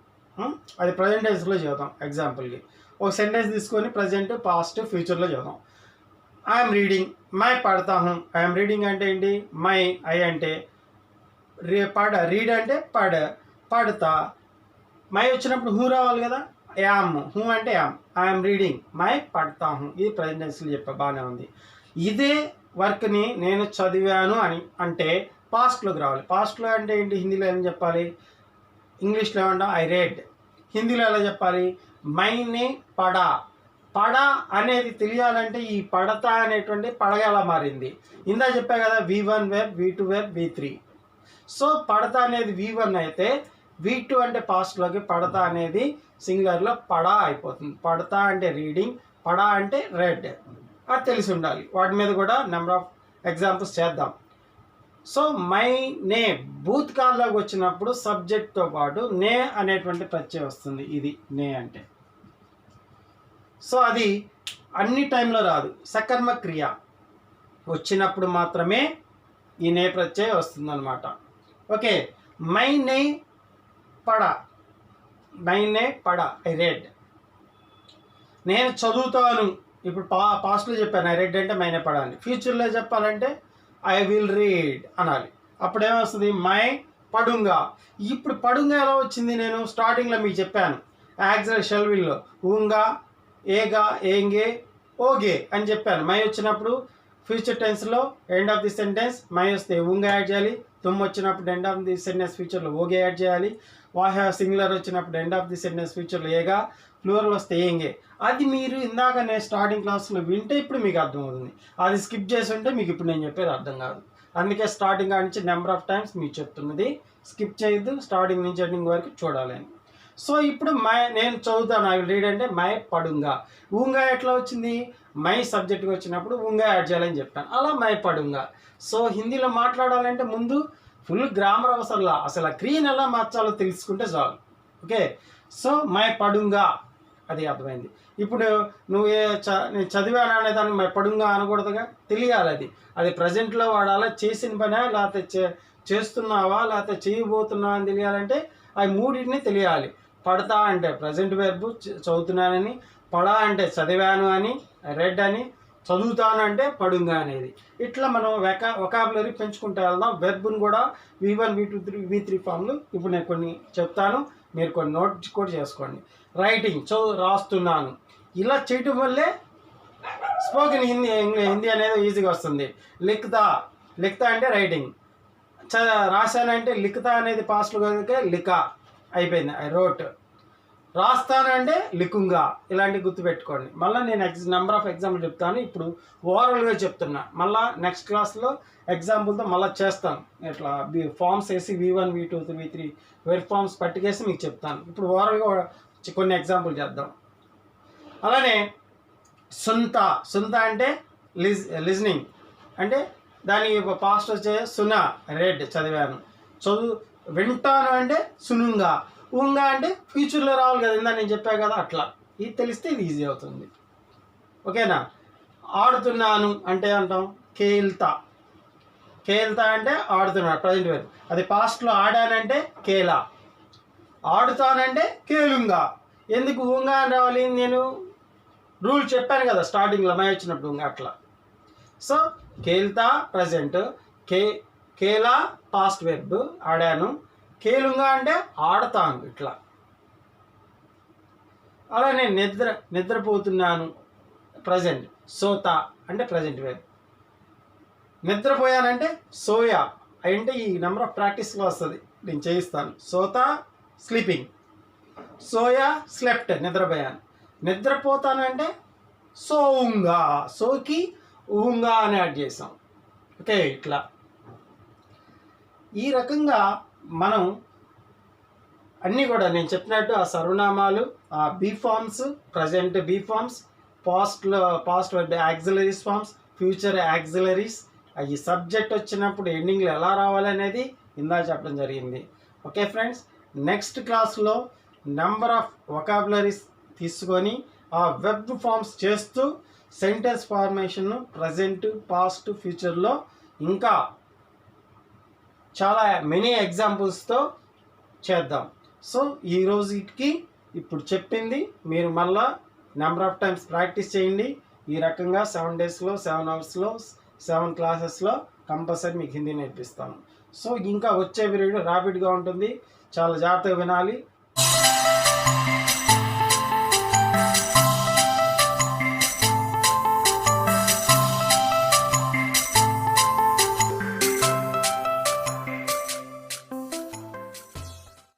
అది ప్రజెంట్ టెన్స్లో చదువుతాం. ఎగ్జాంపుల్కి ఒక సెంటెన్స్ తీసుకొని ప్రజెంట్, పాస్ట్, ఫ్యూచర్లో చదువుతాం. ఐఎమ్ రీడింగ్, మై పడతా హూ. ఐఎమ్ రీడింగ్ అంటే ఏంటి, మై, ఐ అంటే రీడ్ అంటే పడతా. మై వచ్చినప్పుడు హూ రావాలి కదా, యామ్, హూ అంటే యామ్. ఐఎమ్ రీడింగ్ మై పడతా హూ. ఇది ప్రజెంట్ టెన్స్లో చెప్పా, బాగానే ఉంది. ఇదే వర్క్ని నేను చదివాను అని అంటే పాస్ట్లోకి రావాలి. పాస్ట్లో అంటే ఏంటి, హిందీలో ఏం చెప్పాలి, ఇంగ్లీష్లో ఏమంటాం ఐ రెడ్, హిందీలో ఎలా చెప్పాలి మైనే పడా. పడా అనేది తెలియాలంటే ఈ పడతా అనేటువంటి పడగా ఎలా మారింది ఇందా చెప్పా కదా, V1 web, V2 web, V3. So పడతా అనేది V1 అయితే V2 అంటే పాస్ట్లోకి పడతా అనేది సింగులర్లో పడా అయిపోతుంది. పడతా అంటే రీడింగ్, పడా అంటే రెడ్. అది తెలిసి ఉండాలి. వాటి మీద కూడా నెంబర్ ఆఫ్ ఎగ్జాంపుల్స్ చేద్దాం. సో మై నే భూతకాలంలోకి వచ్చినప్పుడు సబ్జెక్ట్తో పాటు నే అనేటువంటి ప్రత్యయం వస్తుంది. ఇది నే అంటే. సో అది అన్ని టైంలో రాదు, సకర్మ క్రియ వచ్చినప్పుడు మాత్రమే ఈ నే ప్రత్యయం వస్తుందన్నమాట. ఓకే, మై నే పడా, మై నే పడా, ఐ రెడ్. నేను చదువుతాను, ఇప్పుడు పాస్ట్లో చెప్పాను ఐ రెడ్ అంటే మైనే పడా అని. ఫ్యూచర్లో చెప్పాలంటే ఐ విల్ రీడ్ అనాలి. అప్పుడు ఏమొస్తుంది, మై పడుంగా. ఇప్పుడు పడుంగా ఎలా వచ్చింది, నేను స్టార్టింగ్లో మీకు చెప్పాను యాక్సిలరీ షెల్విల్లో ఊంగా, ఏగా, ఏంగే, ఓగే అని చెప్పాను. మై వచ్చినప్పుడు ఫ్యూచర్ టెన్స్లో ఎండ్ ఆఫ్ ది సెంటెన్స్ మై వస్తే ఊంగా యాడ్ చేయాలి. తుమ్ వచ్చినప్పుడు ఎండ్ ఆఫ్ ది సెంటెన్స్ ఫ్యూచర్లో ఓగే యాడ్ చేయాలి. వాహ సింగులర్ వచ్చినప్పుడు ఎండ్ ఆఫ్ ది సెంటెన్స్ ఫ్యూచర్లో ఏగా, ప్లూరల్ వస్తే ఏంగే. అది మీరు ఇందాక నేను స్టార్టింగ్ క్లాస్లో వింటే ఇప్పుడు మీకు అర్థమవుతుంది. అది స్కిప్ చేసి ఉంటే మీకు ఇప్పుడు నేను చెప్పేది అర్థం కాదు. అందుకే స్టార్టింగ్ నుంచి నెంబర్ ఆఫ్ టైమ్స్ మీకు చెప్తున్నది స్కిప్ చేయొద్దు, స్టార్టింగ్ నుంచి ఎండింగ్ వరకు చూడాలని. సో ఇప్పుడు మై నేను చదువుతాను ఐ విల్ రీడ్ అంటే మై పడుంగా. ఊంగా ఎట్లా వచ్చింది, మై సబ్జెక్ట్కి వచ్చినప్పుడు ఊంగా యాడ్ చేయాలని చెప్పాను, అలా మై పడుంగా. సో హిందీలో మాట్లాడాలంటే ముందు ఫుల్ గ్రామర్ అవసరంలా, అసలు ఆ క్రియను ఎలా మార్చాలో తెలుసుకుంటే చాలు. ఓకే, సో మై పడుంగా అది అర్థమైంది. ఇప్పుడు నువ్వు నేను చదివాను అనే దాన్ని మై పడుంగా అనకూడదుగా, తెలియాలి. అది ప్రజెంట్లో వాడాలా, చేసిన పనా లేకపోతే చేస్తున్నావా లేకపోతే చేయబోతున్నావా అని తెలియాలంటే అవి మూడింటిని తెలియాలి. పడతా అంటే ప్రజెంట్ వెర్బ్ చదువుతున్నానని, పడా అంటే చదివాను అని, రెడ్ అని, చదువుతాను అంటే పడుంగా అనేది. ఇట్లా మనం వొకాబులరీ పెంచుకుంటూ వెళ్దాం. వెర్బ్ను కూడా V1, V2, V3 ఫామ్లు ఇప్పుడు నేను కొన్ని చెప్తాను, మీరు కొన్ని నోట్ కూడా చేసుకోండి. రైటింగ్ రాస్తున్నాను, ఇలా చేయటం వల్లే స్పోకెన్ హిందీ అనేది ఈజీగా వస్తుంది. లిఖతా అంటే రైటింగ్, రాశానంటే లిఖతా అనేది పాస్ట్లో కనుక లిఖా అయిపోయింది, ఐ రోట్. రాస్తానంటే లిఖుంగా. ఇలాంటివి గుర్తుపెట్టుకోండి. మళ్ళీ నేను నెంబర్ ఆఫ్ ఎగ్జాంపుల్ చెప్తాను, ఇప్పుడు ఓవరాల్గా చెప్తున్నా. మళ్ళీ నెక్స్ట్ క్లాస్లో ఎగ్జాంపుల్తో మళ్ళీ చేస్తాను. ఇట్లా ఫామ్స్ వేసి V1, V2, V3 where forms పట్టుకేసి మీకు చెప్తాను. ఇప్పుడు ఓవరాల్గా కొన్ని ఎగ్జాంపుల్ చేద్దాం. అలానే సుంత అంటే లిజనింగ్ అంటే దాని పాస్ట్ వచ్చే సునా, రెడ్ చదివాను. వింటాను అంటే సునుంగా. ఊంగా అంటే ఫ్యూచర్లో రావాలి కదా, ఇందా నేను చెప్పా కదా, అట్లా. ఇది తెలిస్తే ఇది ఈజీ అవుతుంది. ఓకేనా. ఆడుతున్నాను అంటే అంటాం కేల్తా అంటే ఆడుతున్నాడు, ప్రజెంట్ వేరు. అది పాస్ట్లో ఆడానంటే కేలా, ఆడుతానంటే కేలుంగా. ఎందుకు ఊంగా అని రావాలి, నేను రూల్ చెప్పాను కదా స్టార్టింగ్లో మై వచ్చినప్పుడు ఊంగా, అట్లా. సో కేల్తా ప్రజెంట్, కేలా పాస్ట్ వెర్బ్ ఆడాను, కేలుంగా అంటే ఆడతాను, ఇట్లా. అలానే నిద్రపోతున్నాను ప్రజెంట్, సోతా అంటే ప్రజెంట్ వెర్బ్. నిద్రపోయానంటే సోయా అంటే ఈ నెంబర్ ఆఫ్ ప్రాక్టీస్లో వస్తుంది, నేను చేయిస్తాను. సోతా స్లీపింగ్, సోయా స్లెప్ట్ నిద్రపోయాను. నిద్రపోతానంటే సోంగా, సోకి ఊంగా అని యాడ్ చేసాం. ఓకే, ఇట్లా ఈ రకంగా మనం అన్నీ కూడా నేను చెప్పినట్టు ఆ సర్వనామాలు, ఆ be forms, present be forms, past auxiliaries forms, future auxiliaries, ఈ సబ్జెక్ట్ వచ్చినప్పుడు ఎండింగ్లో ఎలా రావాలనేది ఇందా చెప్పడం జరిగింది. ఓకే ఫ్రెండ్స్, నెక్స్ట్ క్లాస్లో నెంబర్ ఆఫ్ వొకాబులరీస్ తీసుకొని ఆ వెబ్ ఫార్మ్స్ చేస్తూ సెంటెన్స్ ఫార్మేషన్ ప్రజెంట్, పాస్ట్, ఫ్యూచర్లో ఇంకా చాలా మెనీ ఎగ్జాంపుల్స్తో చేద్దాం. సో ఈ రోజుకి ఇప్పుడు చెప్పింది మీరు మళ్ళా నెంబర్ ఆఫ్ టైమ్స్ ప్రాక్టీస్ చేయండి. ఈ రకంగా 7 డేస్లో 7 అవర్స్లో 7 క్లాసెస్లో కంపల్సరీ మీకు హిందీ నేర్పిస్తాను. సో ఇంకా వచ్చే పీరియడ్ ర్యాపిడ్గా ఉంటుంది, చాలా జాగ్రత్తగా వినాలి.